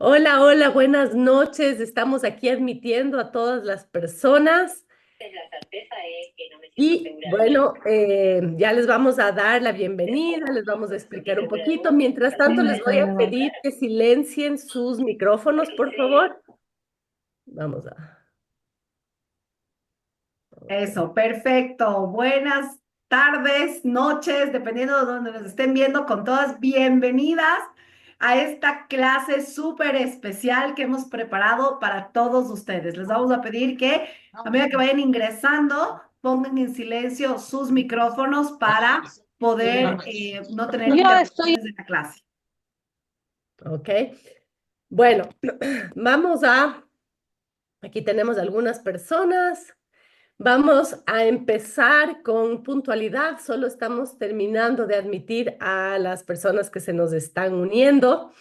Hola, hola, buenas noches. Estamos aquí admitiendo a todas las personas y bueno, ya les vamos a dar la bienvenida, les vamos a explicar un poquito. Mientras tanto, les voy a pedir que silencien sus micrófonos, por favor. Vamos a... Eso, perfecto. Buenas tardes, noches, dependiendo de donde nos estén viendo, con todas bienvenidas a esta clase súper especial que hemos preparado para todos ustedes. Les vamos a pedir que a medida que vayan ingresando, pongan en silencio sus micrófonos para poder no tener Yo estoy. interrupciones en la clase. Ok. Bueno, vamos a... Aquí tenemos algunas personas. Vamos a empezar con puntualidad. Solo estamos terminando de admitir a las personas que se nos están uniendo.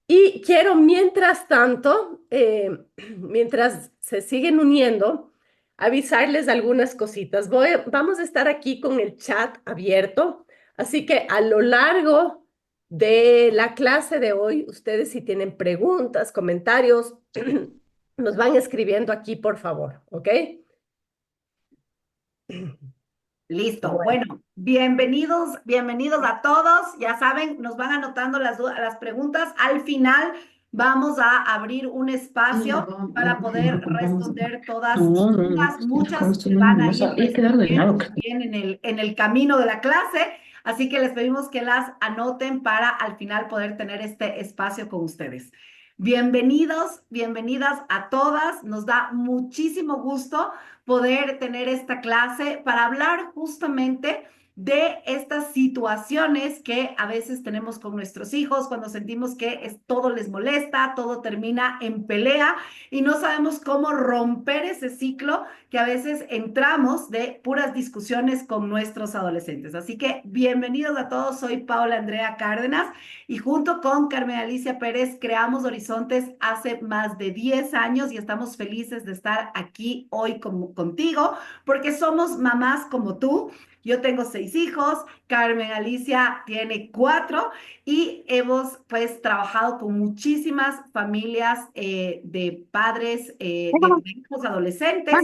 Y quiero, mientras tanto, mientras se siguen uniendo, avisarles algunas cositas. Vamos a estar aquí con el chat abierto, así que a lo largo de la clase de hoy, ustedes si tienen preguntas, comentarios, nos van escribiendo aquí, por favor, ¿ok? Listo. Bueno. Bueno, bienvenidos, bienvenidos a todos. Ya saben, nos van anotando las preguntas. Al final vamos a abrir un espacio para poder responder todas sus dudas. Muchas se van a ir presentando también en el camino de la clase, así que les pedimos que las anoten para al final poder tener este espacio con ustedes. Bienvenidos, bienvenidas a todas. Nos da muchísimo gusto poder tener esta clase para hablar justamente de estas situaciones que a veces tenemos con nuestros hijos cuando sentimos que todo les molesta, todo termina en pelea y no sabemos cómo romper ese ciclo que a veces entramos de puras discusiones con nuestros adolescentes. Así que bienvenidos a todos, soy Paula Andrea Cárdenas y junto con Carmen Alicia Pérez creamos Horizontes hace más de 10 años y estamos felices de estar aquí hoy contigo porque somos mamás como tú. Yo tengo 6 hijos, Carmen Alicia tiene 4 y hemos pues trabajado con muchísimas familias de padres de hijos adolescentes.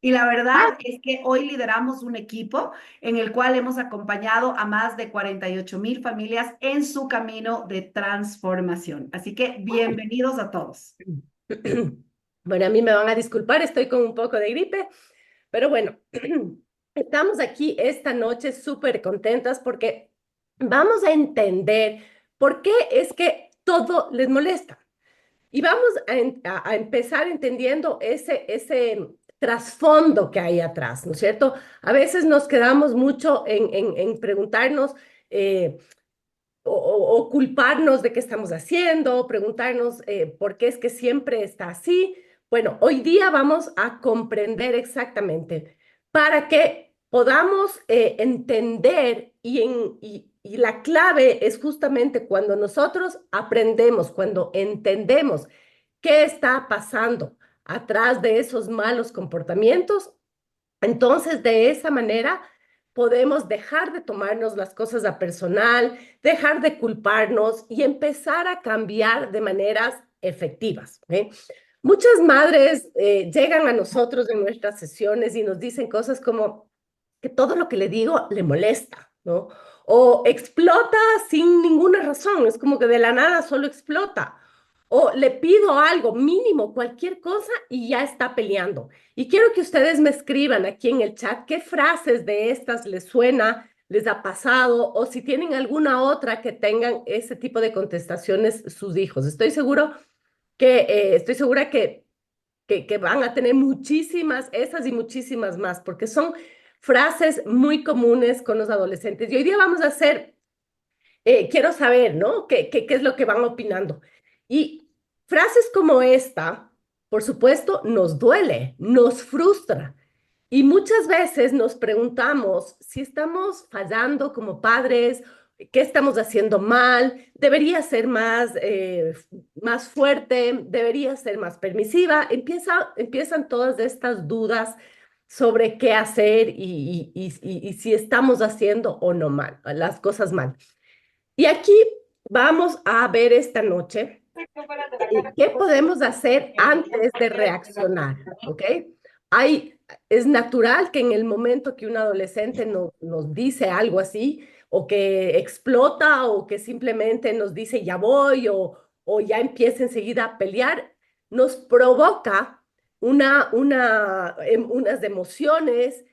Y la verdad es que hoy lideramos un equipo en el cual hemos acompañado a más de 48,000 familias en su camino de transformación. Así que bienvenidos a todos. Bueno, a mí me van a disculpar, estoy con un poco de gripe, pero bueno, estamos aquí esta noche súper contentas porque vamos a entender por qué es que todo les molesta. Y vamos a empezar entendiendo ese trasfondo que hay atrás, ¿no es cierto? A veces nos quedamos mucho en preguntarnos o culparnos de qué estamos haciendo, preguntarnos por qué es que siempre está así. Bueno, hoy día vamos a comprender exactamente para que podamos entender y la clave es justamente cuando nosotros aprendemos, cuando entendemos qué está pasando atrás de esos malos comportamientos, entonces de esa manera podemos dejar de tomarnos las cosas a personal, dejar de culparnos y empezar a cambiar de maneras efectivas. ¿Eh? Muchas madres llegan a nosotros en nuestras sesiones y nos dicen cosas como que todo lo que le digo le molesta, ¿no? O explota sin ninguna razón, es como que de la nada solo explota. O le pido algo mínimo, cualquier cosa, y ya está peleando. Y quiero que ustedes me escriban aquí en el chat qué frases de estas les suena, les ha pasado, o si tienen alguna otra que tengan ese tipo de contestaciones sus hijos. Estoy segura que van a tener muchísimas, esas y muchísimas más, porque son frases muy comunes con los adolescentes. Y hoy día vamos a hacer, quiero saber, ¿no? ¿Qué es lo que van opinando? Y frases como esta, por supuesto, nos duele, nos frustra. Y muchas veces nos preguntamos si estamos fallando como padres, qué estamos haciendo mal, debería ser más fuerte, debería ser más permisiva. Empiezan todas estas dudas sobre qué hacer y si estamos haciendo o no mal, las cosas mal. Y aquí vamos a ver esta noche. ¿Qué podemos hacer antes de reaccionar? ¿Ok? Hay, es natural que en el momento que un adolescente nos dice algo así, o que explota, o que simplemente nos dice ya voy, o ya empieza enseguida a pelear, nos provoca unas emociones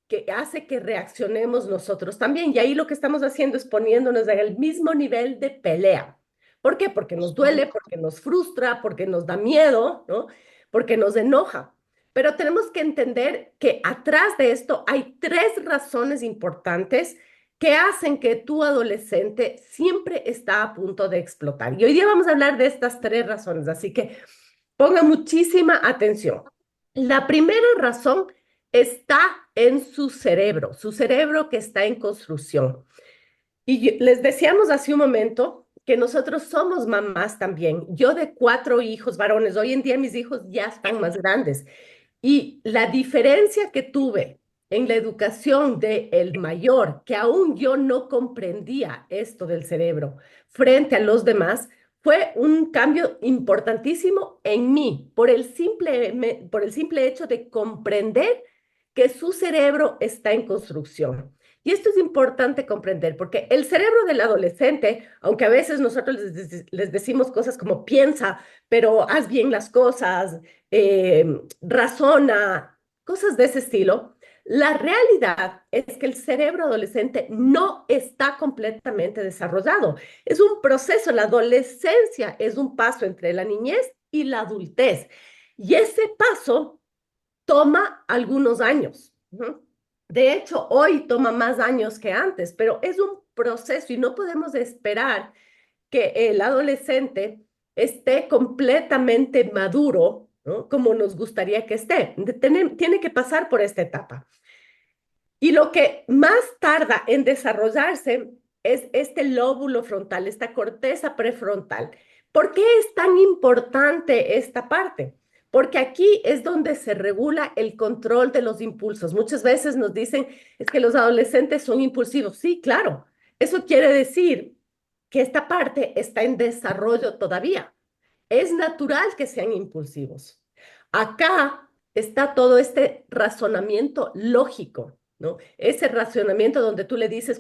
que hace que reaccionemos nosotros también. Y ahí lo que estamos haciendo es poniéndonos en el mismo nivel de pelea. ¿Por qué? Porque nos duele, porque nos frustra, porque nos da miedo, ¿no? Porque nos enoja. Pero tenemos que entender que atrás de esto hay tres razones importantes que hacen que tu adolescente siempre está a punto de explotar. Y hoy día vamos a hablar de estas tres razones, así que ponga muchísima atención. La primera razón está en su cerebro que está en construcción. Y les decíamos hace un momento que nosotros somos mamás también. Yo de cuatro hijos varones, hoy en día mis hijos ya están más grandes. Y la diferencia que tuve en la educación de el mayor, que aún yo no comprendía esto del cerebro frente a los demás, fue un cambio importantísimo en mí por el simple hecho de comprender que su cerebro está en construcción. Y esto es importante comprender porque el cerebro del adolescente, aunque a veces nosotros les decimos cosas como piensa, pero haz bien las cosas, razona, cosas de ese estilo, la realidad es que el cerebro adolescente no está completamente desarrollado. Es un proceso, la adolescencia es un paso entre la niñez y la adultez. Y ese paso toma algunos años. ¿No? De hecho, hoy toma más años que antes, pero es un proceso y no podemos esperar que el adolescente esté completamente maduro, ¿no? Como nos gustaría que esté. Tiene que pasar por esta etapa. Y lo que más tarda en desarrollarse es este lóbulo frontal, esta corteza prefrontal. ¿Por qué es tan importante esta parte? Porque aquí es donde se regula el control de los impulsos. Muchas veces nos dicen, es que los adolescentes son impulsivos. Sí, claro. Eso quiere decir que esta parte está en desarrollo todavía. Es natural que sean impulsivos. Acá está todo este razonamiento lógico, ¿no? Ese razonamiento donde tú le dices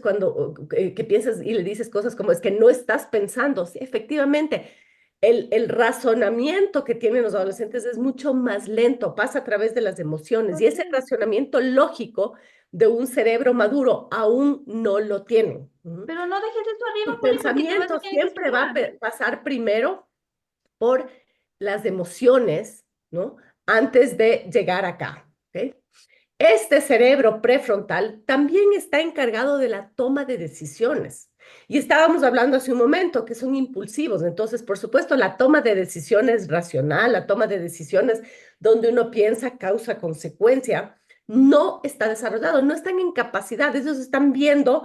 que piensas y le dices cosas como es que no estás pensando. Sí, efectivamente, el razonamiento que tienen los adolescentes es mucho más lento, pasa a través de las emociones y ese razonamiento lógico de un cerebro maduro aún no lo tienen. Pero no dejes eso arriba, Tu Juli, porque te vas a pensamiento tener que siempre va a explicar. pasar primero por las emociones, ¿no? Antes de llegar acá, ¿ok? Este cerebro prefrontal también está encargado de la toma de decisiones. Y estábamos hablando hace un momento que son impulsivos. Entonces, por supuesto, la toma de decisiones racional, la toma de decisiones donde uno piensa causa, consecuencia, no está desarrollado, no están en capacidad. Ellos están viendo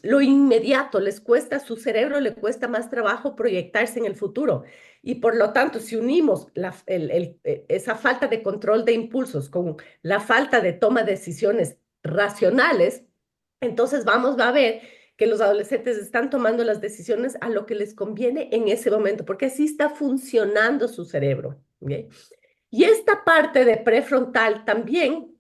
lo inmediato, a su cerebro le cuesta más trabajo proyectarse en el futuro. Y por lo tanto, si unimos esa falta de control de impulsos con la falta de toma de decisiones racionales, entonces a ver que los adolescentes están tomando las decisiones a lo que les conviene en ese momento, porque así está funcionando su cerebro. ¿Okay? Y esta parte de prefrontal también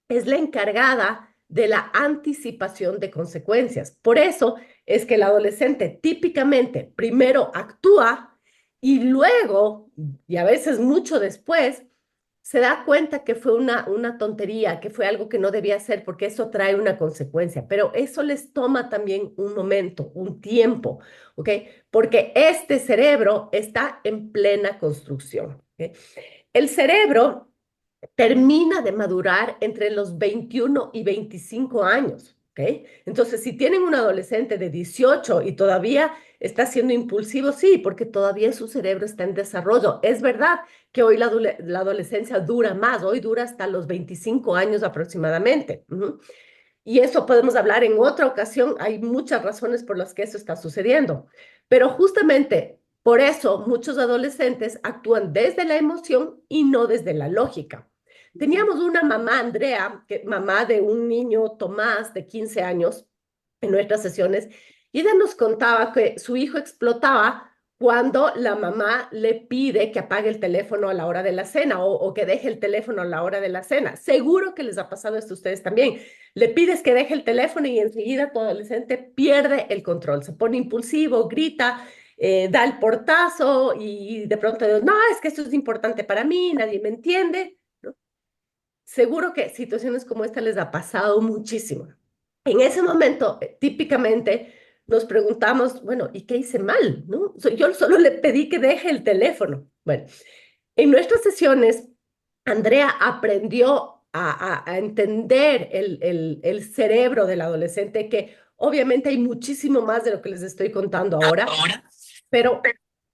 es la encargada de la anticipación de consecuencias. Por eso es que el adolescente típicamente primero actúa y luego, y a veces mucho después, se da cuenta que fue una tontería, que fue algo que no debía hacer porque eso trae una consecuencia, pero eso les toma también un momento, un tiempo, ¿ok? Porque este cerebro está en plena construcción. ¿Ok? El cerebro termina de madurar entre los 21 y 25 años. ¿Ok? Entonces, si tienen un adolescente de 18 y todavía está siendo impulsivo, sí, porque todavía su cerebro está en desarrollo. Es verdad que hoy la adolescencia dura más, hoy dura hasta los 25 años aproximadamente. Y eso podemos hablar en otra ocasión. Hay muchas razones por las que eso está sucediendo. Pero justamente por eso muchos adolescentes actúan desde la emoción y no desde la lógica. Teníamos una mamá, Andrea, mamá de un niño, Tomás, de 15 años, en nuestras sesiones, y ella nos contaba que su hijo explotaba cuando la mamá le pide que apague el teléfono a la hora de la cena o que deje el teléfono a la hora de la cena. Seguro que les ha pasado esto a ustedes también. Le pides que deje el teléfono y enseguida tu adolescente pierde el control, se pone impulsivo, grita, da el portazo y de pronto, no, es que esto es importante para mí, nadie me entiende, ¿no? Seguro que situaciones como esta les ha pasado muchísimo. En ese momento, típicamente nos preguntamos, bueno, ¿y qué hice mal? ¿No? Yo solo le pedí que deje el teléfono. Bueno, en nuestras sesiones, Andrea aprendió a entender el cerebro del adolescente, que obviamente hay muchísimo más de lo que les estoy contando ahora, pero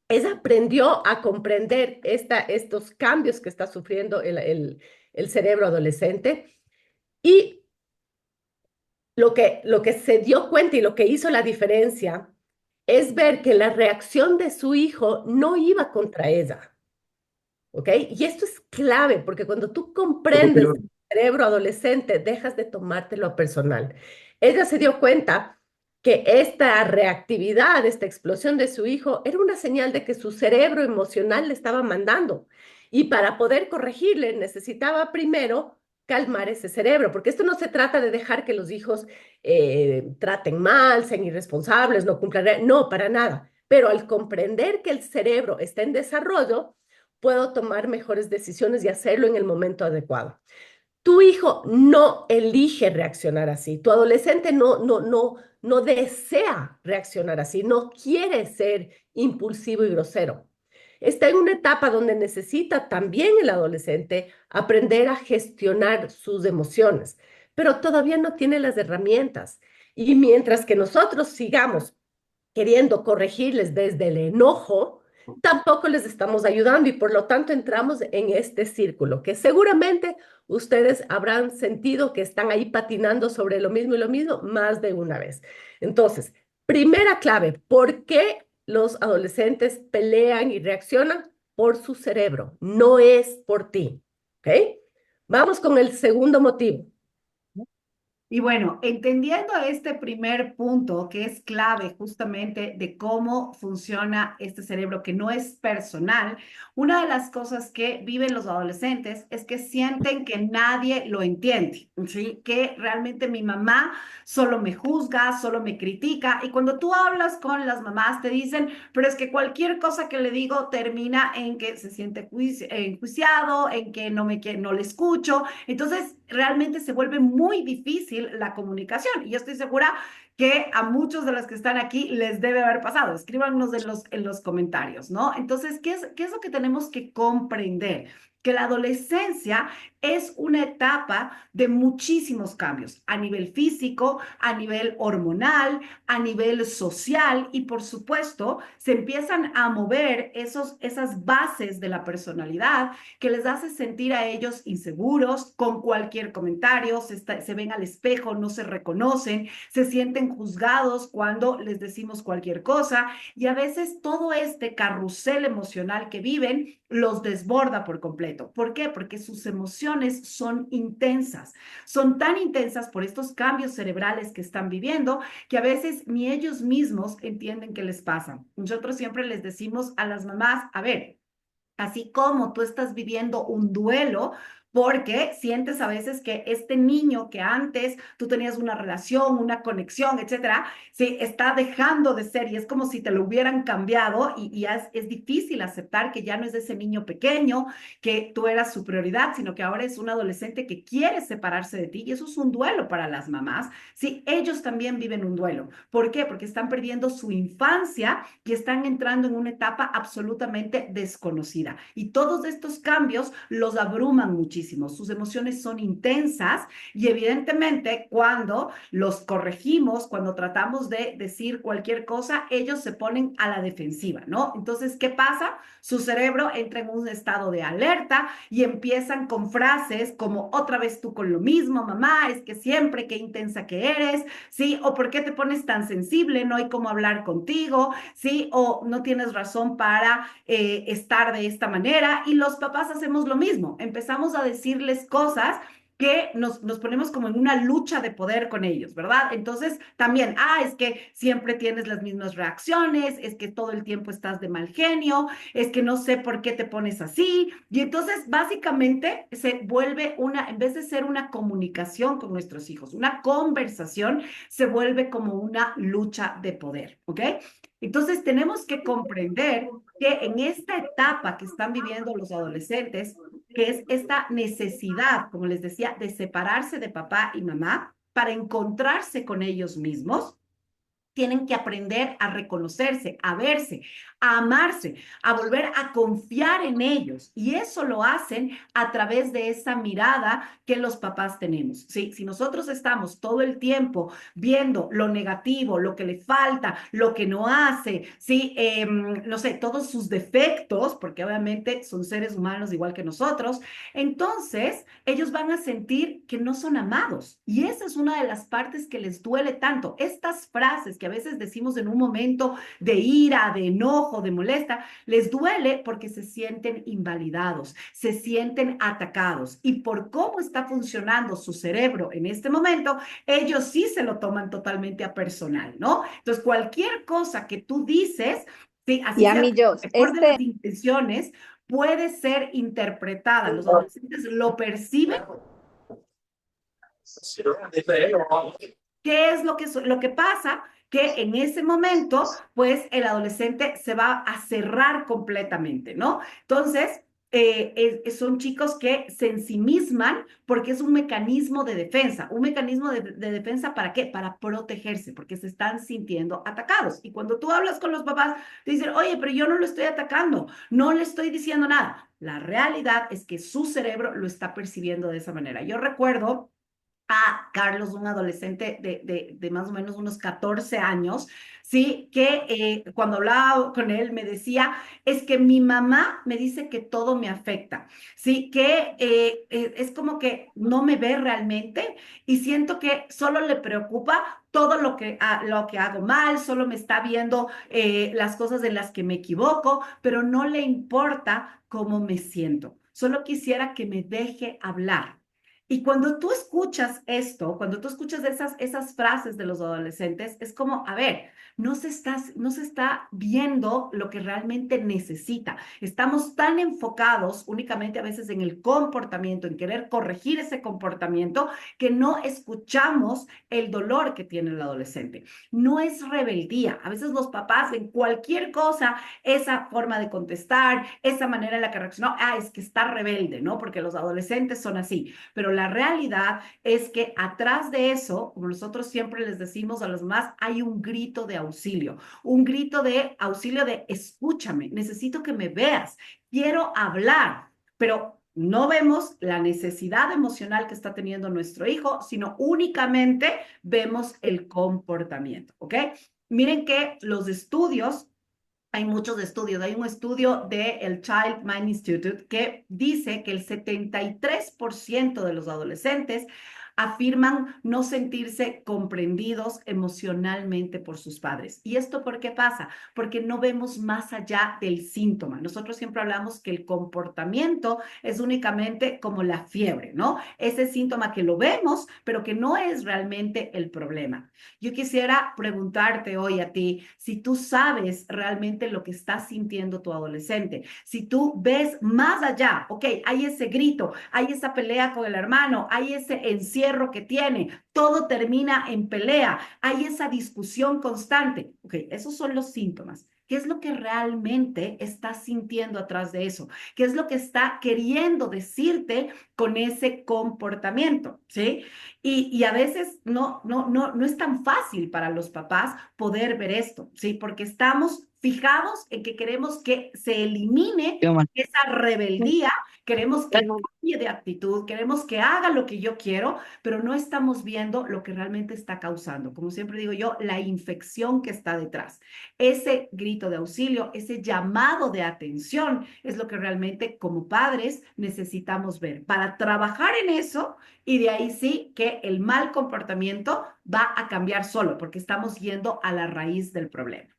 ella aprendió a comprender estos cambios que está sufriendo el cerebro adolescente y lo que se dio cuenta y lo que hizo la diferencia es ver que la reacción de su hijo no iba contra ella, ¿ok? Y esto es clave porque cuando tú comprendes el cerebro adolescente, dejas de tomártelo a personal. Ella se dio cuenta que esta reactividad, esta explosión de su hijo, era una señal de que su cerebro emocional le estaba mandando. Y para poder corregirle, necesitaba primero calmar ese cerebro, porque esto no se trata de dejar que los hijos traten mal, sean irresponsables, no cumplan, no, para nada. Pero al comprender que el cerebro está en desarrollo, puedo tomar mejores decisiones y hacerlo en el momento adecuado. Tu hijo no elige reaccionar así. Tu adolescente no desea reaccionar así, no quiere ser impulsivo y grosero. Está en una etapa donde necesita también el adolescente aprender a gestionar sus emociones, pero todavía no tiene las herramientas. Y mientras que nosotros sigamos queriendo corregirles desde el enojo, tampoco les estamos ayudando y por lo tanto entramos en este círculo que seguramente ustedes habrán sentido que están ahí patinando sobre lo mismo y lo mismo más de una vez. Entonces, primera clave, ¿por qué los adolescentes pelean y reaccionan? Por su cerebro, no es por ti, ¿ok? Vamos con el segundo motivo. Y bueno, entendiendo este primer punto que es clave justamente de cómo funciona este cerebro que no es personal, una de las cosas que viven los adolescentes es que sienten que nadie lo entiende, ¿sí? Que realmente mi mamá solo me juzga, solo me critica y cuando tú hablas con las mamás te dicen, pero es que cualquier cosa que le digo termina en que se siente enjuiciado, en que no le escucho, entonces realmente se vuelve muy difícil la comunicación. Y yo estoy segura que a muchos de los que están aquí les debe haber pasado. Escríbanos en los comentarios, ¿no? Entonces, qué es lo que tenemos que comprender? Que la adolescencia es una etapa de muchísimos cambios a nivel físico, a nivel hormonal, a nivel social y por supuesto se empiezan a mover esas bases de la personalidad que les hace sentir a ellos inseguros con cualquier comentario, se ven al espejo, no se reconocen, se sienten juzgados cuando les decimos cualquier cosa y a veces todo este carrusel emocional que viven los desborda por completo. ¿Por qué? Porque sus emociones son intensas, son tan intensas por estos cambios cerebrales que están viviendo que a veces ni ellos mismos entienden qué les pasa. Nosotros siempre les decimos a las mamás, a ver, así como tú estás viviendo un duelo, porque sientes a veces que este niño que antes tú tenías una relación, una conexión, etcétera, sí, está dejando de ser y es como si te lo hubieran cambiado y es difícil aceptar que ya no es ese niño pequeño, que tú eras su prioridad, sino que ahora es un adolescente que quiere separarse de ti y eso es un duelo para las mamás. Sí, ellos también viven un duelo. ¿Por qué? Porque están perdiendo su infancia y están entrando en una etapa absolutamente desconocida. Y todos estos cambios los abruman muchísimo. Sus emociones son intensas y evidentemente cuando los corregimos, cuando tratamos de decir cualquier cosa, ellos se ponen a la defensiva, ¿no? Entonces, ¿qué pasa? Su cerebro entra en un estado de alerta y empiezan con frases como otra vez tú con lo mismo, mamá, es que siempre qué intensa que eres, ¿sí? O ¿por qué te pones tan sensible? No hay cómo hablar contigo, ¿sí? O no tienes razón para estar de esta manera. Y los papás hacemos lo mismo, empezamos a decirles cosas que nos ponemos como en una lucha de poder con ellos, ¿verdad? Entonces, también, es que siempre tienes las mismas reacciones, es que todo el tiempo estás de mal genio, es que no sé por qué te pones así. Y entonces, básicamente, se vuelve en vez de ser una comunicación con nuestros hijos, una conversación, se vuelve como una lucha de poder, ¿ok? Entonces, tenemos que comprender que en esta etapa que están viviendo los adolescentes, que es esta necesidad, como les decía, de separarse de papá y mamá para encontrarse con ellos mismos, tienen que aprender a reconocerse, a verse, a amarse, a volver a confiar en ellos. Y eso lo hacen a través de esa mirada que los papás tenemos. ¿Sí? Si nosotros estamos todo el tiempo viendo lo negativo, lo que le falta, lo que no hace, ¿sí? No sé, todos sus defectos, porque obviamente son seres humanos igual que nosotros, entonces ellos van a sentir que no son amados. Y esa es una de las partes que les duele tanto. Estas frases que a veces decimos en un momento de ira, de enojo, de molesta, les duele porque se sienten invalidados, se sienten atacados. Y por cómo está funcionando su cerebro en este momento, ellos sí se lo toman totalmente a personal, ¿no? Entonces, cualquier cosa que tú dices, sí, así Y a sea mí, yo, con mejor de las intenciones, puede ser interpretada. Los adolescentes lo perciben. ¿Qué es lo que pasa? Que en ese momento, pues el adolescente se va a cerrar completamente, ¿no? Entonces, son chicos que se ensimisman porque es un mecanismo de defensa. ¿Un mecanismo de defensa para qué? Para protegerse, porque se están sintiendo atacados. Y cuando tú hablas con los papás, te dicen, oye, pero yo no lo estoy atacando, no le estoy diciendo nada. La realidad es que su cerebro lo está percibiendo de esa manera. Yo recuerdo a Carlos, un adolescente de más o menos unos 14 años, ¿sí? Que cuando hablaba con él me decía, es que mi mamá me dice que todo me afecta, ¿sí? Que es como que no me ve realmente y siento que solo le preocupa todo lo que hago mal, solo me está viendo las cosas en las que me equivoco, pero no le importa cómo me siento. Solo quisiera que me deje hablar. Y cuando tú escuchas esto, cuando tú escuchas esas frases de los adolescentes, es como, a ver, no se está viendo lo que realmente necesita. Estamos tan enfocados únicamente a veces en el comportamiento, en querer corregir ese comportamiento, que no escuchamos el dolor que tiene el adolescente. No es rebeldía. A veces los papás ven cualquier cosa, esa forma de contestar, esa manera en la que reaccionó, es que está rebelde, ¿no? Porque los adolescentes son así. Pero la realidad es que atrás de eso, como nosotros siempre les decimos a los demás, hay un grito de auxilio de escúchame, necesito que me veas, quiero hablar, pero no vemos la necesidad emocional que está teniendo nuestro hijo, sino únicamente vemos el comportamiento, ¿ok? Miren que los estudios, hay muchos estudios. Hay un estudio del Child Mind Institute que dice que el 73% de los adolescentes afirman no sentirse comprendidos emocionalmente por sus padres. ¿Y esto por qué pasa? Porque no vemos más allá del síntoma. Nosotros siempre hablamos que el comportamiento es únicamente como la fiebre, ¿no? Ese síntoma que lo vemos, pero que no es realmente el problema. Yo quisiera preguntarte hoy a ti si tú sabes realmente lo que está sintiendo tu adolescente, si tú ves más allá, ok, hay ese grito, hay esa pelea con el hermano, hay ese encierro que tiene, todo termina en pelea, hay esa discusión constante, ok, esos son los síntomas. ¿Qué es lo que realmente estás sintiendo atrás de eso? ¿Qué es lo que está queriendo decirte con ese comportamiento? ¿Sí? Y a veces no es tan fácil para los papás poder ver esto, ¿sí? Porque estamos fijados en que queremos que se elimine esa rebeldía, queremos que cambie de actitud, queremos que haga lo que yo quiero, pero no estamos viendo lo que realmente está causando. Como siempre digo yo, la infección que está detrás. Ese grito de auxilio, ese llamado de atención es lo que realmente como padres necesitamos ver. Para trabajar en eso, y de ahí sí que el mal comportamiento va a cambiar solo, porque estamos yendo a la raíz del problema.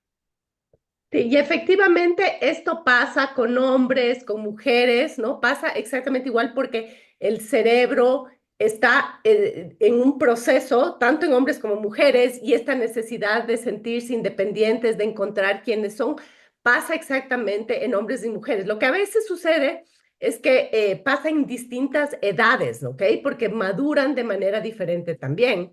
Sí, y efectivamente esto pasa con hombres, con mujeres, ¿no? Pasa exactamente igual porque el cerebro está en un proceso, tanto en hombres como mujeres, y esta necesidad de sentirse independientes, de encontrar quiénes son, pasa exactamente en hombres y mujeres. Lo que a veces sucede es que pasa en distintas edades, ¿ok? Porque maduran de manera diferente también,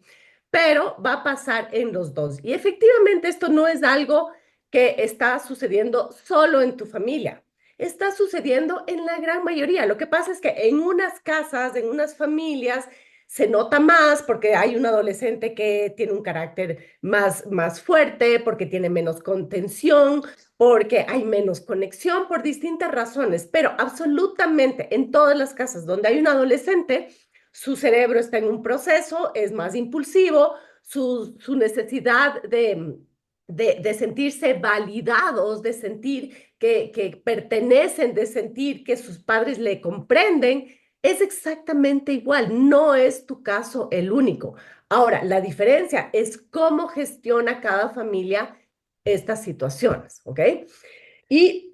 pero va a pasar en los dos. Y efectivamente esto no es algo que está sucediendo solo en tu familia, está sucediendo en la gran mayoría. Lo que pasa es que en unas casas, en unas familias, se nota más porque hay un adolescente que tiene un carácter más fuerte, porque tiene menos contención, porque hay menos conexión por distintas razones, pero absolutamente en todas las casas donde hay un adolescente, su cerebro está en un proceso, es más impulsivo, su necesidad de sentirse validados, de sentir que pertenecen, de sentir que sus padres le comprenden, es exactamente igual. No es tu caso el único. Ahora, la diferencia es cómo gestiona cada familia estas situaciones, ¿ok? Y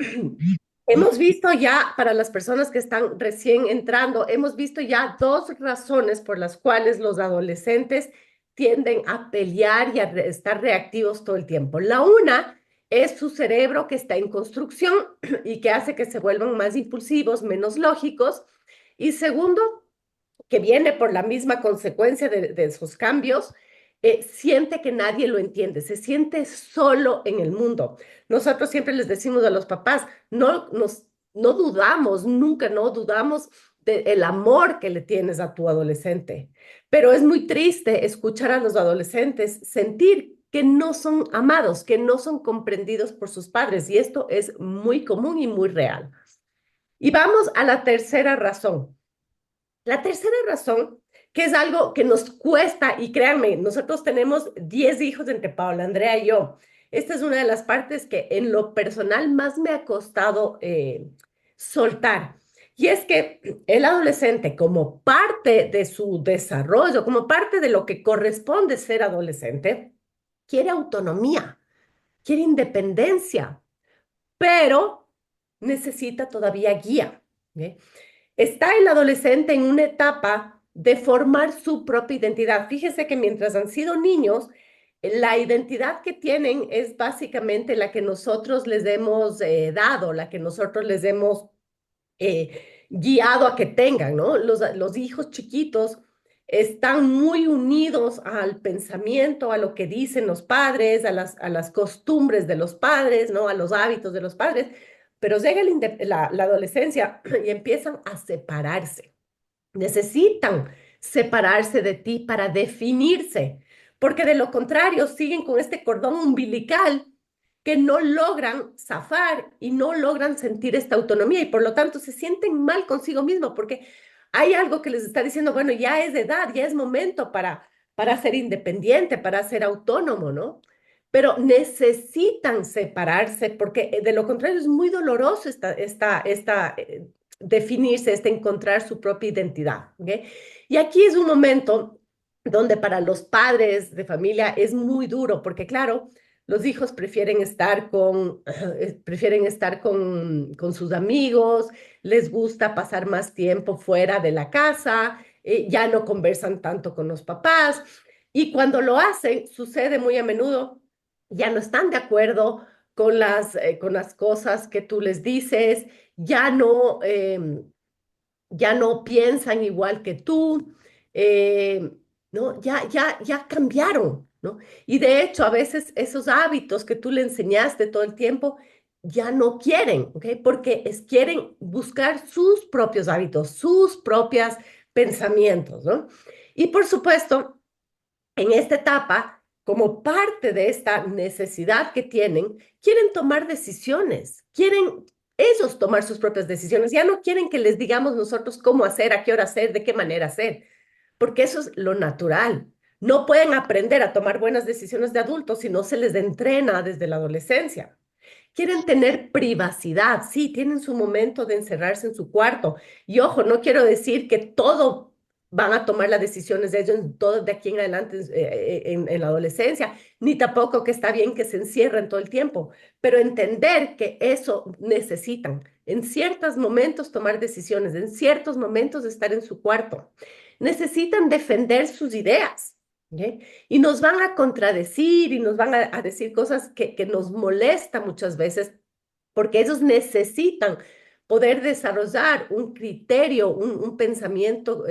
hemos visto ya, para las personas que están recién entrando, hemos visto ya dos razones por las cuales los adolescentes tienden a pelear y a estar reactivos todo el tiempo. La una es su cerebro que está en construcción y que hace que se vuelvan más impulsivos, menos lógicos. Y segundo, que viene por la misma consecuencia de esos cambios, siente que nadie lo entiende, se siente solo en el mundo. Nosotros siempre les decimos a los papás, no dudamos, nunca no dudamos del amor que le tienes a tu adolescente, pero es muy triste escuchar a los adolescentes sentir que no son amados, que no son comprendidos por sus padres, y esto es muy común y muy real. Y vamos a la tercera razón. La tercera razón, que es algo que nos cuesta, y créanme, nosotros tenemos 10 hijos entre Paola, Andrea y yo. Esta es una de las partes que en lo personal más me ha costado soltar. Y es que el adolescente, como parte de su desarrollo, como parte de lo que corresponde ser adolescente, quiere autonomía, quiere independencia, pero necesita todavía guía. ¿Ok? Está el adolescente en una etapa de formar su propia identidad. Fíjese que mientras han sido niños, la identidad que tienen es básicamente la que nosotros les hemos dado, la que nosotros les hemos guiado a que tengan, ¿no? Los hijos chiquitos están muy unidos al pensamiento, a lo que dicen los padres, a las costumbres de los padres, ¿no? A los hábitos de los padres, pero llega la adolescencia y empiezan a separarse. Necesitan separarse de ti para definirse, porque de lo contrario siguen con este cordón umbilical que no logran zafar y no logran sentir esta autonomía y por lo tanto se sienten mal consigo mismo porque hay algo que les está diciendo, bueno, ya es de edad, ya es momento para ser independiente, para ser autónomo, ¿no? Pero necesitan separarse porque de lo contrario es muy doloroso definirse, encontrar su propia identidad, ¿ok? Y aquí es un momento donde para los padres de familia es muy duro porque claro, los hijos prefieren estar con sus amigos, les gusta pasar más tiempo fuera de la casa, ya no conversan tanto con los papás y cuando lo hacen, sucede muy a menudo, ya no están de acuerdo con las cosas que tú les dices, ya no piensan igual que tú, eh, ¿no? Ya cambiaron, ¿no? Y de hecho, a veces esos hábitos que tú le enseñaste todo el tiempo ya no quieren, ¿ok? Porque quieren buscar sus propios hábitos, sus propios pensamientos, ¿no? Y por supuesto, en esta etapa, como parte de esta necesidad que tienen, quieren tomar decisiones, quieren ellos tomar sus propias decisiones, ya no quieren que les digamos nosotros cómo hacer, a qué hora hacer, de qué manera hacer, porque eso es lo natural. No pueden aprender a tomar buenas decisiones de adultos si no se les entrena desde la adolescencia. Quieren tener privacidad, sí, tienen su momento de encerrarse en su cuarto. Y ojo, no quiero decir que todo van a tomar las decisiones de ellos todo de aquí en adelante en la adolescencia, ni tampoco que está bien que se encierren todo el tiempo, pero entender que eso necesitan en ciertos momentos tomar decisiones, en ciertos momentos estar en su cuarto. necesitan defender sus ideas. ¿Ok? Y nos van a contradecir y nos van a decir cosas que nos molestan muchas veces porque ellos necesitan poder desarrollar un criterio, un pensamiento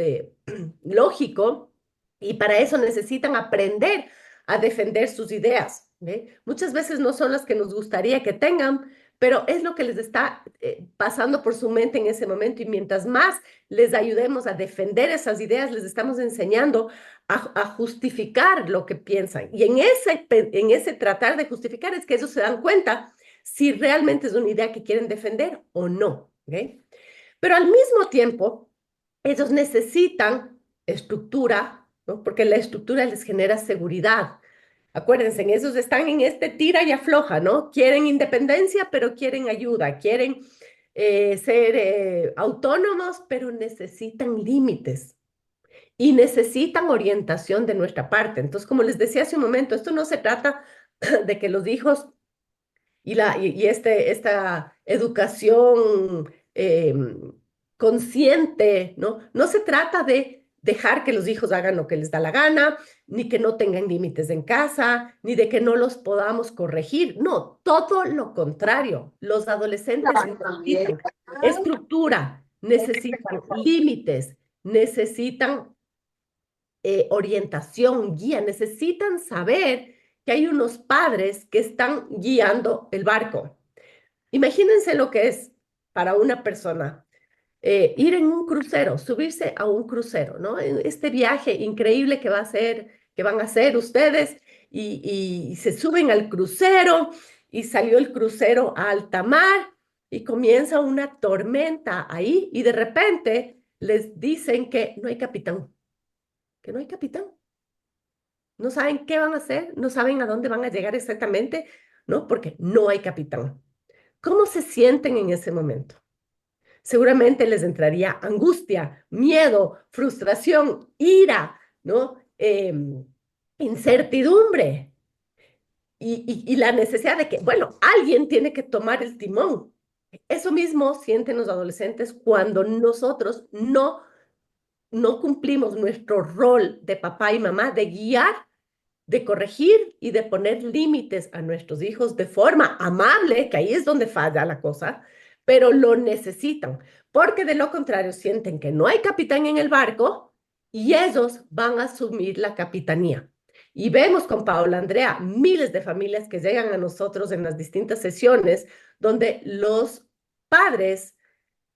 lógico, y para eso necesitan aprender a defender sus ideas. ¿Ve? Muchas veces no son las que nos gustaría que tengan, pero es lo que les está pasando por su mente en ese momento, y mientras más les ayudemos a defender esas ideas, les estamos enseñando a justificar lo que piensan. Y en ese tratar de justificar es que ellos se dan cuenta si realmente es una idea que quieren defender o no. ¿Okay? Pero al mismo tiempo, ellos necesitan estructura, ¿no? Porque la estructura les genera seguridad. Acuérdense, esos están en este tira y afloja, ¿no? Quieren independencia, pero quieren ayuda, quieren ser autónomos, pero necesitan límites y necesitan orientación de nuestra parte. Entonces, como les decía hace un momento, esto no se trata de que los hijos esta educación consciente, ¿no? No se trata de dejar que los hijos hagan lo que les da la gana, ni que no tengan límites en casa, ni de que no los podamos corregir. No, todo lo contrario. Los adolescentes necesitan estructura, necesitan límites, necesitan orientación, guía, necesitan saber que hay unos padres que están guiando el barco. Imagínense lo que es para una persona ir en un crucero, subirse a un crucero, ¿no? En este viaje increíble que van a hacer ustedes, y se suben al crucero, y salió el crucero a alta mar y comienza una tormenta ahí, y de repente les dicen que no hay capitán, que no hay capitán. No saben qué van a hacer, no saben a dónde van a llegar exactamente, ¿no? Porque no hay capitán. ¿Cómo se sienten en ese momento? Seguramente les entraría angustia, miedo, frustración, ira, ¿no? Incertidumbre y la necesidad de que, bueno, alguien tiene que tomar el timón. Eso mismo sienten los adolescentes cuando nosotros no cumplimos nuestro rol de papá y mamá, de guiar, de corregir y de poner límites a nuestros hijos de forma amable, que ahí es donde falla la cosa, pero lo necesitan, porque de lo contrario sienten que no hay capitán en el barco y ellos van a asumir la capitanía. Y vemos con Paola Andrea miles de familias que llegan a nosotros en las distintas sesiones donde los padres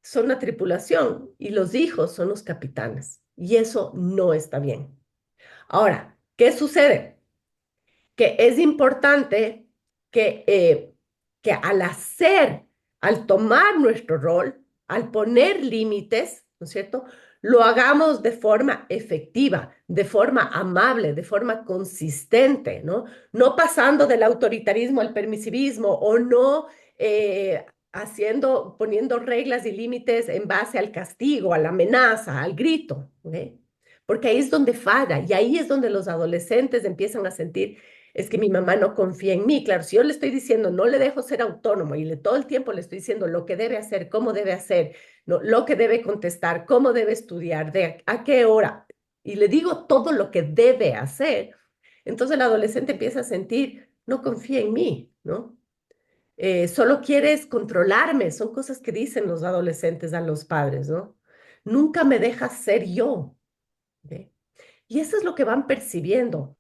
son la tripulación y los hijos son los capitanes. Y eso no está bien. Ahora, ¿qué sucede? Que es importante que al hacer, al tomar nuestro rol, al poner límites, ¿no es cierto? Lo hagamos de forma efectiva, de forma amable, de forma consistente, ¿no? No pasando del autoritarismo al permisivismo, o no poniendo reglas y límites en base al castigo, a la amenaza, al grito, ¿ok? Porque ahí es donde falla, y ahí es donde los adolescentes empiezan a sentir: es que mi mamá no confía en mí. Claro, si yo le estoy diciendo, no le dejo ser autónomo, y todo el tiempo le estoy diciendo lo que debe hacer, cómo debe hacer, ¿no? Lo que debe contestar, cómo debe estudiar, a qué hora, y le digo todo lo que debe hacer, entonces el adolescente empieza a sentir: no confía en mí, ¿no? Solo quieres controlarme. Son cosas que dicen los adolescentes a los padres, ¿no? Nunca me dejas ser yo. ¿Ok? Y eso es lo que van percibiendo.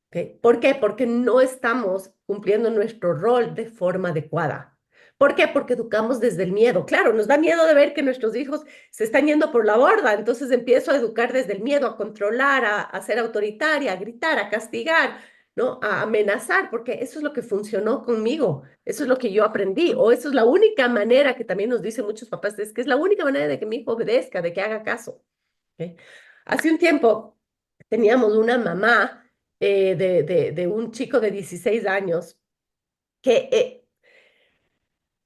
¿Ok? ¿Por qué? Porque no estamos cumpliendo nuestro rol de forma adecuada. ¿Por qué? Porque educamos desde el miedo. Claro, nos da miedo de ver que nuestros hijos se están yendo por la borda, entonces empiezo a educar desde el miedo, a controlar, a ser autoritaria, a gritar, a castigar, ¿no? A amenazar, porque eso es lo que funcionó conmigo, eso es lo que yo aprendí, o eso es la única manera, que también nos dicen muchos papás, es que es la única manera de que mi hijo obedezca, de que haga caso. ¿Ok? Hace un tiempo teníamos una mamá de un chico de 16 años que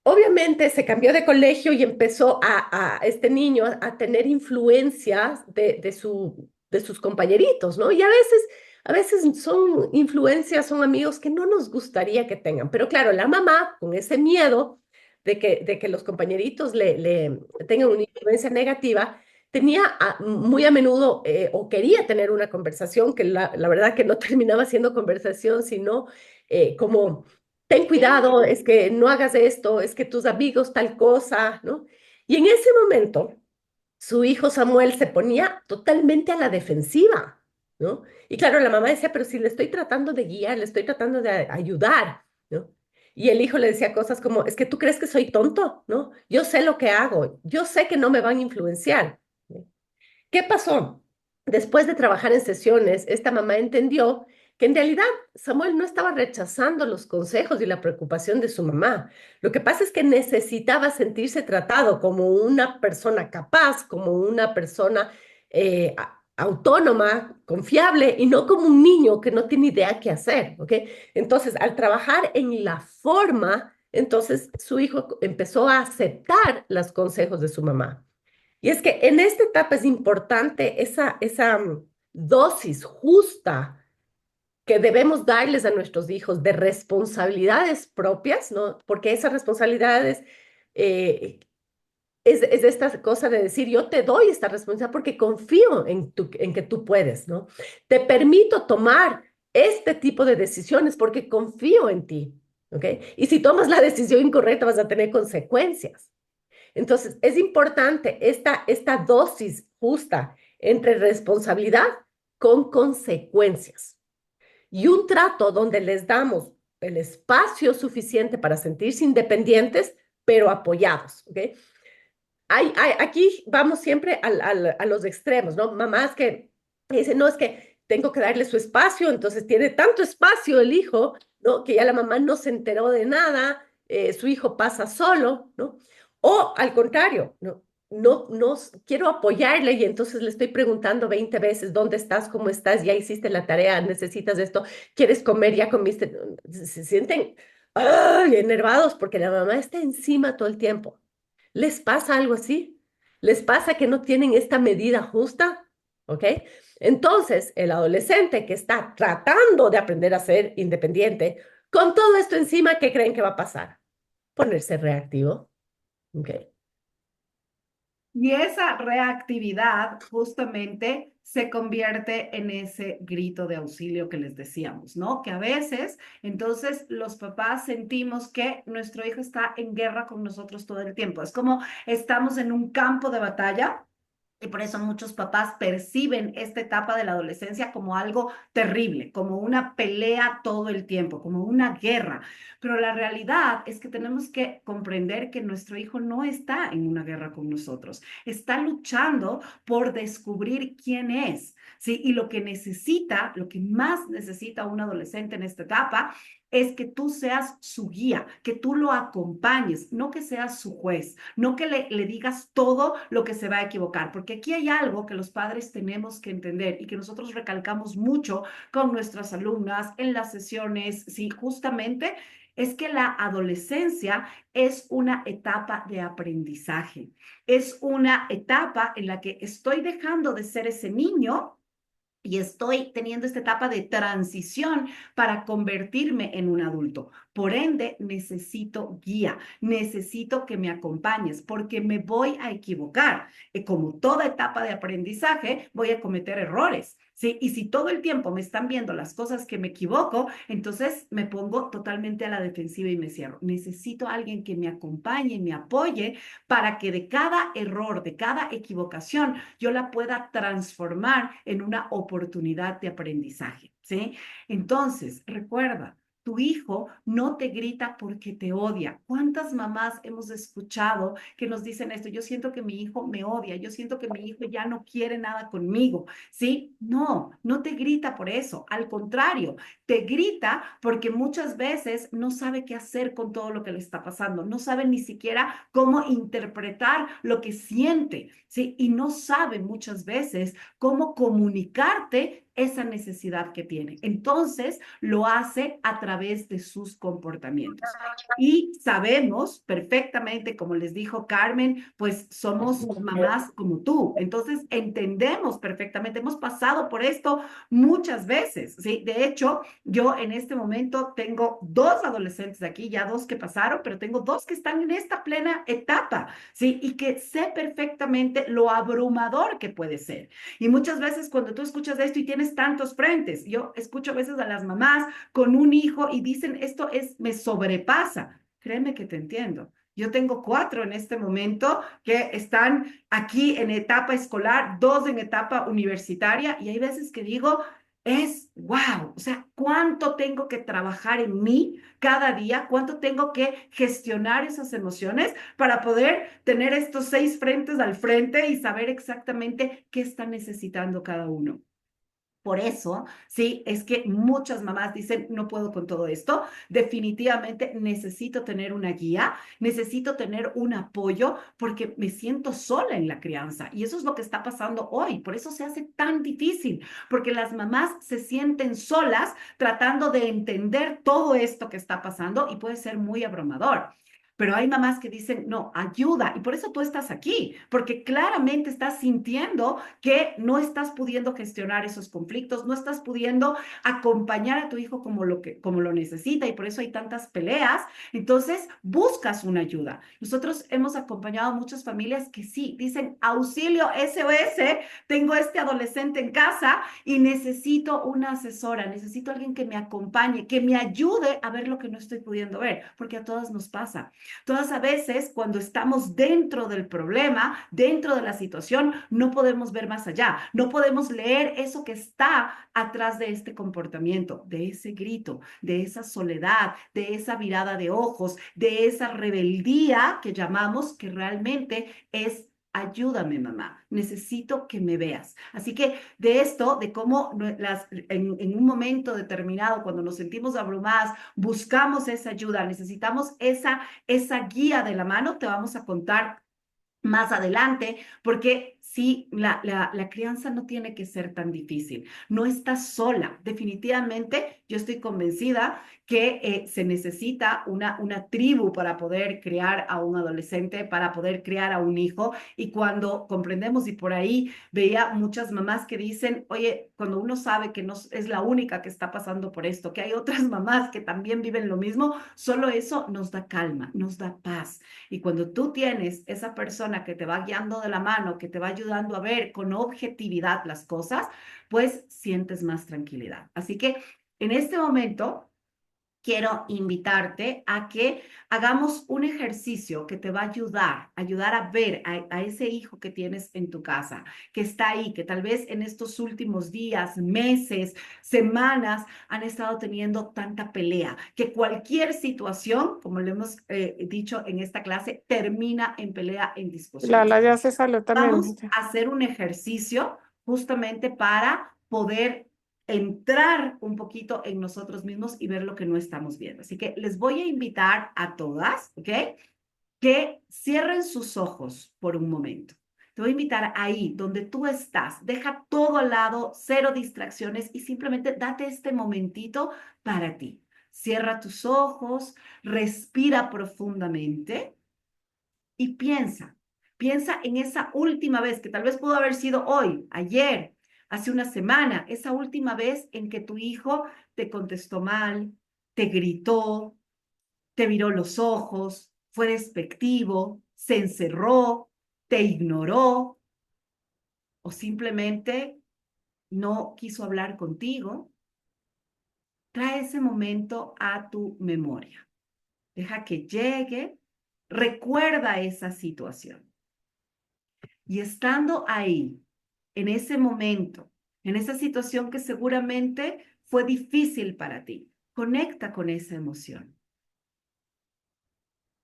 obviamente se cambió de colegio y empezó a este niño a tener influencias de sus compañeritos, ¿no? Y a veces son influencias, son amigos que no nos gustaría que tengan. Pero claro, la mamá, con ese miedo de que los compañeritos le tengan una influencia negativa, tenía muy a menudo o quería tener una conversación que la verdad que no terminaba siendo conversación, sino como, ten cuidado, es que no hagas esto, es que tus amigos tal cosa, ¿no? Y en ese momento su hijo Samuel se ponía totalmente a la defensiva, ¿no? Y claro, la mamá decía, pero si le estoy tratando de guiar, le estoy tratando de ayudar, ¿no? Y el hijo le decía cosas como, es que tú crees que soy tonto, ¿no? Yo sé lo que hago, yo sé que no me van a influenciar. ¿No? ¿Qué pasó? Después de trabajar en sesiones, esta mamá entendió que en realidad Samuel no estaba rechazando los consejos y la preocupación de su mamá. Lo que pasa es que necesitaba sentirse tratado como una persona capaz, como una persona autónoma, confiable y no como un niño que no tiene idea qué hacer, ¿ok? Entonces, al trabajar en la forma, entonces su hijo empezó a aceptar los consejos de su mamá. Y es que en esta etapa es importante esa dosis justa que debemos darles a nuestros hijos de responsabilidades propias, ¿no? Porque esas responsabilidades eh, es esta cosa de decir, yo te doy esta responsabilidad porque confío en que tú puedes, ¿no? Te permito tomar este tipo de decisiones porque confío en ti, ¿ok? Y si tomas la decisión incorrecta vas a tener consecuencias. Entonces, es importante esta dosis justa entre responsabilidad con consecuencias y un trato donde les damos el espacio suficiente para sentirse independientes, pero apoyados, ¿ok? Aquí vamos siempre a los extremos, ¿no? Mamás que dicen, no, es que tengo que darle su espacio, entonces tiene tanto espacio el hijo, ¿no? Que ya la mamá no se enteró de nada, su hijo pasa solo, ¿no? O al contrario, ¿no? No quiero apoyarle y entonces le estoy preguntando 20 veces, ¿dónde estás? ¿Cómo estás? ¿Ya hiciste la tarea? ¿Necesitas esto? ¿Quieres comer? ¿Ya comiste? Se sienten ¡ay! Enervados porque la mamá está encima todo el tiempo. ¿Les pasa algo así? ¿Les pasa que no tienen esta medida justa? ¿Ok? Entonces, el adolescente que está tratando de aprender a ser independiente, con todo esto encima, ¿qué creen que va a pasar? Ponerse reactivo. ¿Ok? Y esa reactividad justamente se convierte en ese grito de auxilio que les decíamos, ¿no? Que a veces, entonces, los papás sentimos que nuestro hijo está en guerra con nosotros todo el tiempo. Es como estamos en un campo de batalla. Y por eso muchos papás perciben esta etapa de la adolescencia como algo terrible, como una pelea todo el tiempo, como una guerra. Pero la realidad es que tenemos que comprender que nuestro hijo no está en una guerra con nosotros, está luchando por descubrir quién es, ¿sí? Y lo que necesita, lo que más necesita un adolescente en esta etapa es que tú seas su guía, que tú lo acompañes, no que seas su juez, no que le digas todo lo que se va a equivocar, porque aquí hay algo que los padres tenemos que entender y que nosotros recalcamos mucho con nuestras alumnas en las sesiones, sí, justamente es que la adolescencia es una etapa de aprendizaje, es una etapa en la que estoy dejando de ser ese niño y estoy teniendo esta etapa de transición para convertirme en un adulto. Por ende, necesito guía, necesito que me acompañes porque me voy a equivocar. Como toda etapa de aprendizaje, voy a cometer errores. ¿Sí? Y si todo el tiempo me están viendo las cosas que me equivoco, entonces me pongo totalmente a la defensiva y me cierro. Necesito a alguien que me acompañe, me apoye para que de cada error, de cada equivocación, yo la pueda transformar en una oportunidad de aprendizaje, ¿sí? Entonces, recuerda, tu hijo no te grita porque te odia. ¿Cuántas mamás hemos escuchado que nos dicen esto? Yo siento que mi hijo me odia, yo siento que mi hijo ya no quiere nada conmigo, ¿sí? No, no te grita por eso. Al contrario, te grita porque muchas veces no sabe qué hacer con todo lo que le está pasando, no sabe ni siquiera cómo interpretar lo que siente, ¿sí? Y no sabe muchas veces cómo comunicarte esa necesidad que tiene. Entonces, lo hace a través de sus comportamientos. Y sabemos perfectamente, como les dijo Carmen, pues somos mamás como tú. Entonces, entendemos perfectamente, hemos pasado por esto muchas veces, ¿sí? De hecho, yo en este momento tengo dos adolescentes aquí, ya dos que pasaron, pero tengo dos que están en esta plena etapa, ¿sí? Y que sé perfectamente lo abrumador que puede ser. Y muchas veces cuando tú escuchas esto y tienes tantos frentes, yo escucho a veces a las mamás con un hijo y dicen, esto es, me sobrepasa. Créeme que te entiendo. Yo tengo cuatro en este momento que están aquí en etapa escolar, dos en etapa universitaria, y hay veces que digo, es wow, o sea, cuánto tengo que trabajar en mí cada día, cuánto tengo que gestionar esas emociones para poder tener estos seis frentes al frente y saber exactamente qué está necesitando cada uno. Por eso, sí, es que muchas mamás dicen, no puedo con todo esto, definitivamente necesito tener una guía, necesito tener un apoyo porque me siento sola en la crianza y eso es lo que está pasando hoy. Por eso se hace tan difícil, porque las mamás se sienten solas tratando de entender todo esto que está pasando y puede ser muy abrumador. Pero hay mamás que dicen, no, ayuda. Y por eso tú estás aquí, porque claramente estás sintiendo que no estás pudiendo gestionar esos conflictos, no estás pudiendo acompañar a tu hijo como lo necesita y por eso hay tantas peleas. Entonces, buscas una ayuda. Nosotros hemos acompañado a muchas familias que sí, dicen, auxilio SOS, tengo este adolescente en casa y necesito una asesora, necesito alguien que me acompañe, que me ayude a ver lo que no estoy pudiendo ver, porque a todas nos pasa. Todas a veces, cuando estamos dentro del problema, dentro de la situación, no podemos ver más allá, no podemos leer eso que está atrás de este comportamiento, de ese grito, de esa soledad, de esa mirada de ojos, de esa rebeldía que llamamos que realmente es ayúdame, mamá, necesito que me veas. Así que de esto, de cómo en un momento determinado, cuando nos sentimos abrumadas, buscamos esa ayuda, necesitamos esa guía de la mano, te vamos a contar más adelante, porque sí, la crianza no tiene que ser tan difícil. No estás sola. Definitivamente, yo estoy convencida que se necesita una tribu para poder criar a un adolescente, para poder criar a un hijo. Y cuando comprendemos, y por ahí veía muchas mamás que dicen, oye, cuando uno sabe que no es la única que está pasando por esto, que hay otras mamás que también viven lo mismo, solo eso nos da calma, nos da paz. Y cuando tú tienes esa persona que te va guiando de la mano, que te va ayudando a ver con objetividad las cosas, pues sientes más tranquilidad. Así que en este momento quiero invitarte a que hagamos un ejercicio que te va a ayudar a ver a ese hijo que tienes en tu casa, que está ahí, que tal vez en estos últimos días, meses, semanas han estado teniendo tanta pelea, que cualquier situación, como le hemos dicho en esta clase, termina en pelea, en discusión. Lala ya se salió también. Vamos a hacer un ejercicio justamente para poder entrar un poquito en nosotros mismos y ver lo que no estamos viendo. Así que les voy a invitar a todas, ¿ok? Que cierren sus ojos por un momento. Te voy a invitar ahí, donde tú estás. Deja todo al lado, cero distracciones y simplemente date este momentito para ti. Cierra tus ojos, respira profundamente y piensa. Piensa en esa última vez, que tal vez pudo haber sido hoy, ayer, hace una semana, esa última vez en que tu hijo te contestó mal, te gritó, te viró los ojos, fue despectivo, se encerró, te ignoró o simplemente no quiso hablar contigo. Trae ese momento a tu memoria. Deja que llegue, recuerda esa situación. Y estando ahí, en ese momento, en esa situación que seguramente fue difícil para ti, conecta con esa emoción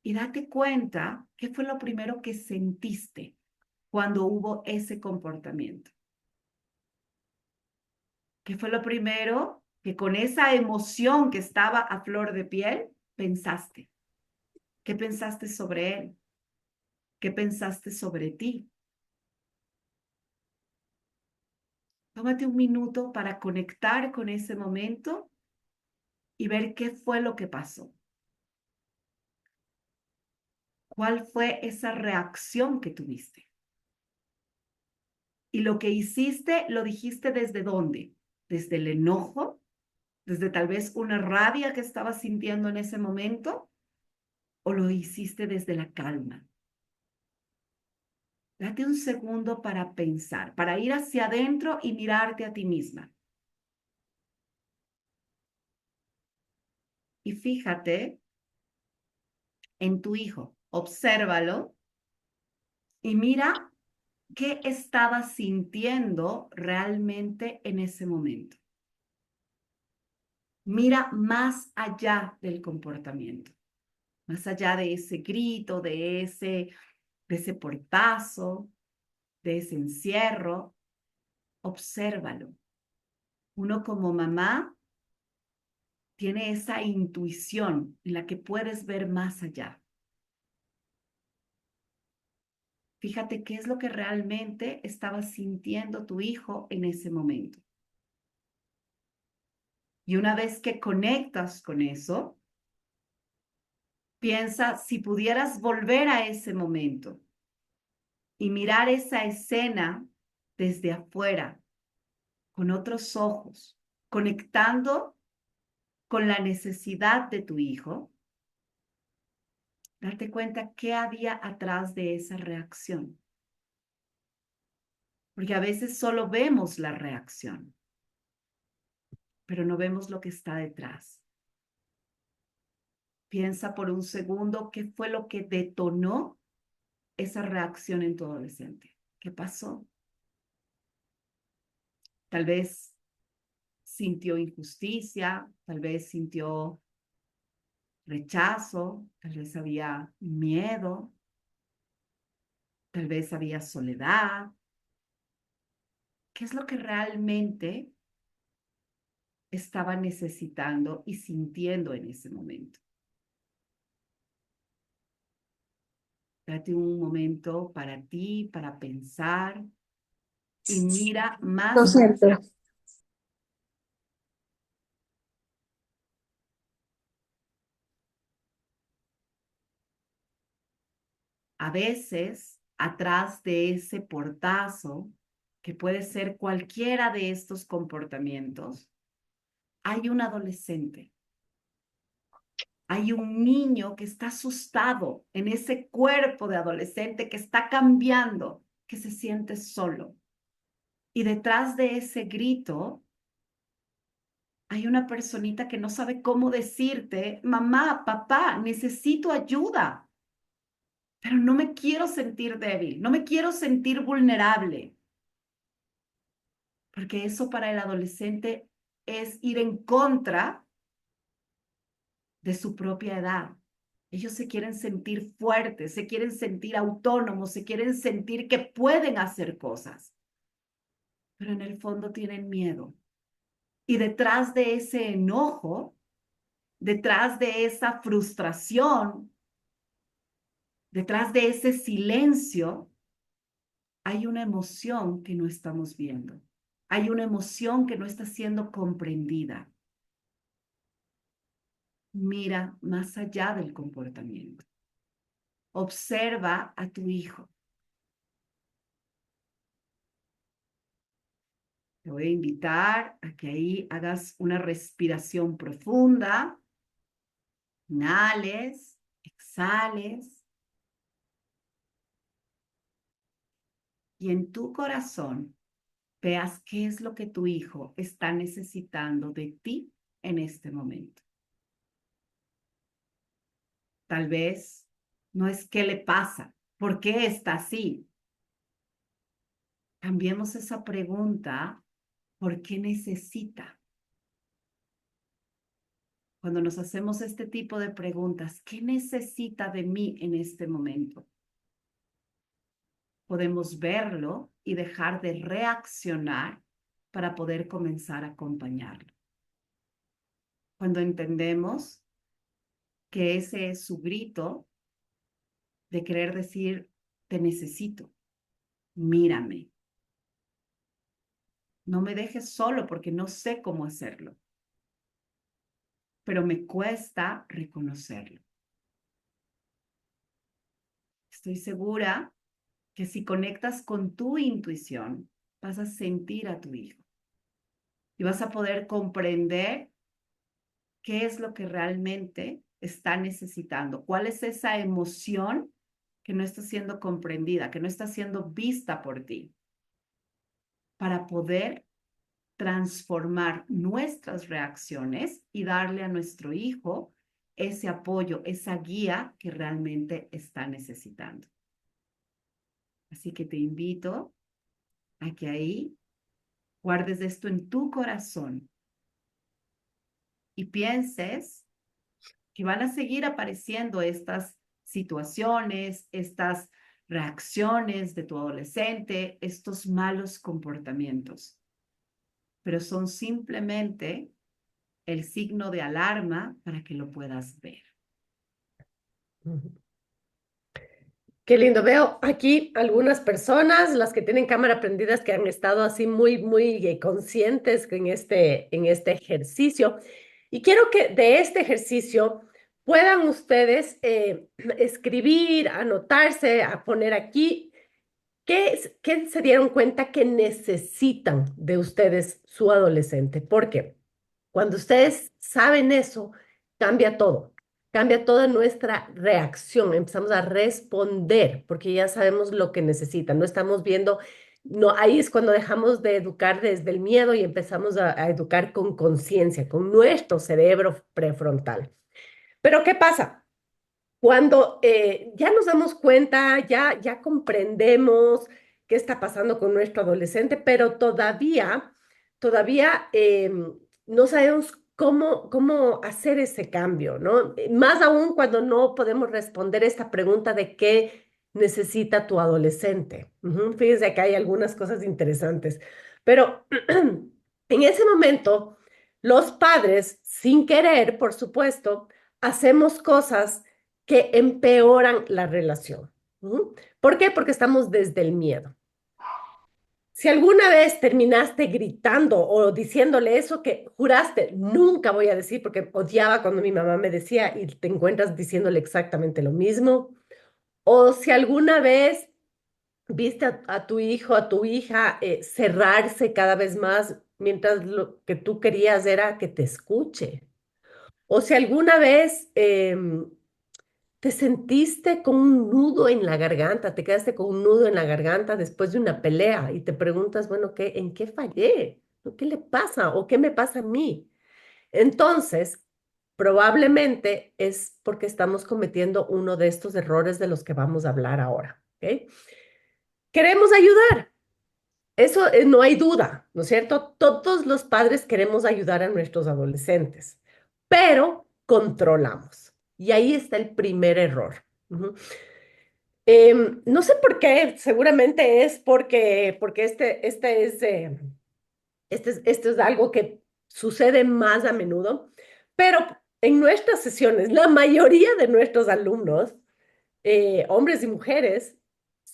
y date cuenta qué fue lo primero que sentiste cuando hubo ese comportamiento. ¿Qué fue lo primero que con esa emoción que estaba a flor de piel pensaste? ¿Qué pensaste sobre él? ¿Qué pensaste sobre ti? Tómate un minuto para conectar con ese momento y ver qué fue lo que pasó. ¿Cuál fue esa reacción que tuviste? Y lo que hiciste, ¿lo dijiste desde dónde? ¿Desde el enojo? ¿Desde tal vez una rabia que estabas sintiendo en ese momento? ¿O lo hiciste desde la calma? Date un segundo para pensar, para ir hacia adentro y mirarte a ti misma. Y fíjate en tu hijo, obsérvalo y mira qué estaba sintiendo realmente en ese momento. Mira más allá del comportamiento, más allá de ese grito, de ese portazo, de ese encierro. Obsérvalo. Uno como mamá tiene esa intuición en la que puedes ver más allá. Fíjate qué es lo que realmente estaba sintiendo tu hijo en ese momento. Y una vez que conectas con eso, piensa si pudieras volver a ese momento y mirar esa escena desde afuera, con otros ojos, conectando con la necesidad de tu hijo, darte cuenta qué había atrás de esa reacción. Porque a veces solo vemos la reacción, pero no vemos lo que está detrás. Piensa por un segundo qué fue lo que detonó esa reacción en tu adolescente. ¿Qué pasó? Tal vez sintió injusticia, tal vez sintió rechazo, tal vez había miedo, tal vez había soledad. ¿Qué es lo que realmente estaba necesitando y sintiendo en ese momento? Date un momento para ti, para pensar y mira Lo más. siento. A veces, atrás de ese portazo, que puede ser cualquiera de estos comportamientos, hay un adolescente, hay un niño que está asustado en ese cuerpo de adolescente que está cambiando, que se siente solo. Y detrás de ese grito hay una personita que no sabe cómo decirte, mamá, papá, necesito ayuda, pero no me quiero sentir débil, no me quiero sentir vulnerable, porque eso para el adolescente es ir en contra de su propia edad. Ellos se quieren sentir fuertes, se quieren sentir autónomos, se quieren sentir que pueden hacer cosas, pero en el fondo tienen miedo. Y detrás de ese enojo, detrás de esa frustración, detrás de ese silencio, hay una emoción que no estamos viendo. Hay una emoción que no está siendo comprendida. Mira más allá del comportamiento. Observa a tu hijo. Te voy a invitar a que ahí hagas una respiración profunda. Inhales, exhales. Y en tu corazón veas qué es lo que tu hijo está necesitando de ti en este momento. Tal vez no es qué le pasa, por qué está así. Cambiemos esa pregunta, ¿por qué necesita? Cuando nos hacemos este tipo de preguntas, ¿qué necesita de mí en este momento? Podemos verlo y dejar de reaccionar para poder comenzar a acompañarlo. Cuando entendemos que ese es su grito de querer decir, te necesito, mírame. No me dejes solo porque no sé cómo hacerlo, pero me cuesta reconocerlo. Estoy segura que si conectas con tu intuición, vas a sentir a tu hijo y vas a poder comprender qué es lo que realmente está necesitando, cuál es esa emoción que no está siendo comprendida, que no está siendo vista por ti, para poder transformar nuestras reacciones y darle a nuestro hijo ese apoyo, esa guía que realmente está necesitando. Así que te invito a que ahí guardes esto en tu corazón y pienses que van a seguir apareciendo estas situaciones, estas reacciones de tu adolescente, estos malos comportamientos, pero son simplemente el signo de alarma para que lo puedas ver. Ujú. Qué lindo. Veo aquí algunas personas, las que tienen cámara prendidas, que han estado así muy conscientes en este ejercicio. Y quiero que de este ejercicio puedan ustedes escribir, anotarse, a poner aquí qué se dieron cuenta que necesitan de ustedes su adolescente. Porque cuando ustedes saben eso, cambia todo. Cambia toda nuestra reacción. Empezamos a responder porque ya sabemos lo que necesitan. No estamos viendo, no, ahí es cuando dejamos de educar desde el miedo y empezamos a educar con conciencia, con nuestro cerebro prefrontal. Pero ¿qué pasa? Cuando ya nos damos cuenta, ya comprendemos qué está pasando con nuestro adolescente, pero todavía no sabemos cómo hacer ese cambio, ¿no? Más aún cuando no podemos responder esta pregunta de qué necesita tu adolescente. Ujú. Fíjense que hay algunas cosas interesantes, pero en ese momento, los padres, sin querer, por supuesto, hacemos cosas que empeoran la relación. ¿Mm? ¿Por qué? Porque estamos desde el miedo. Si alguna vez terminaste gritando o diciéndole eso que juraste, nunca voy a decir, porque odiaba cuando mi mamá me decía y te encuentras diciéndole exactamente lo mismo, o si alguna vez viste a tu hijo, a tu hija cerrarse cada vez más mientras lo que tú querías era que te escuche, o si alguna vez te sentiste con un nudo en la garganta, te quedaste con un nudo en la garganta después de una pelea y te preguntas, bueno, ¿en qué fallé? ¿Qué le pasa? ¿O qué me pasa a mí? Entonces, probablemente es porque estamos cometiendo uno de estos errores de los que vamos a hablar ahora, ¿ok? Queremos ayudar, eso no hay duda, ¿no es cierto? Todos los padres queremos ayudar a nuestros adolescentes, pero controlamos. Y ahí está el primer error. Ujú. No sé por qué, seguramente es porque esto es algo que sucede más a menudo, pero en nuestras sesiones, la mayoría de nuestros alumnos, hombres y mujeres,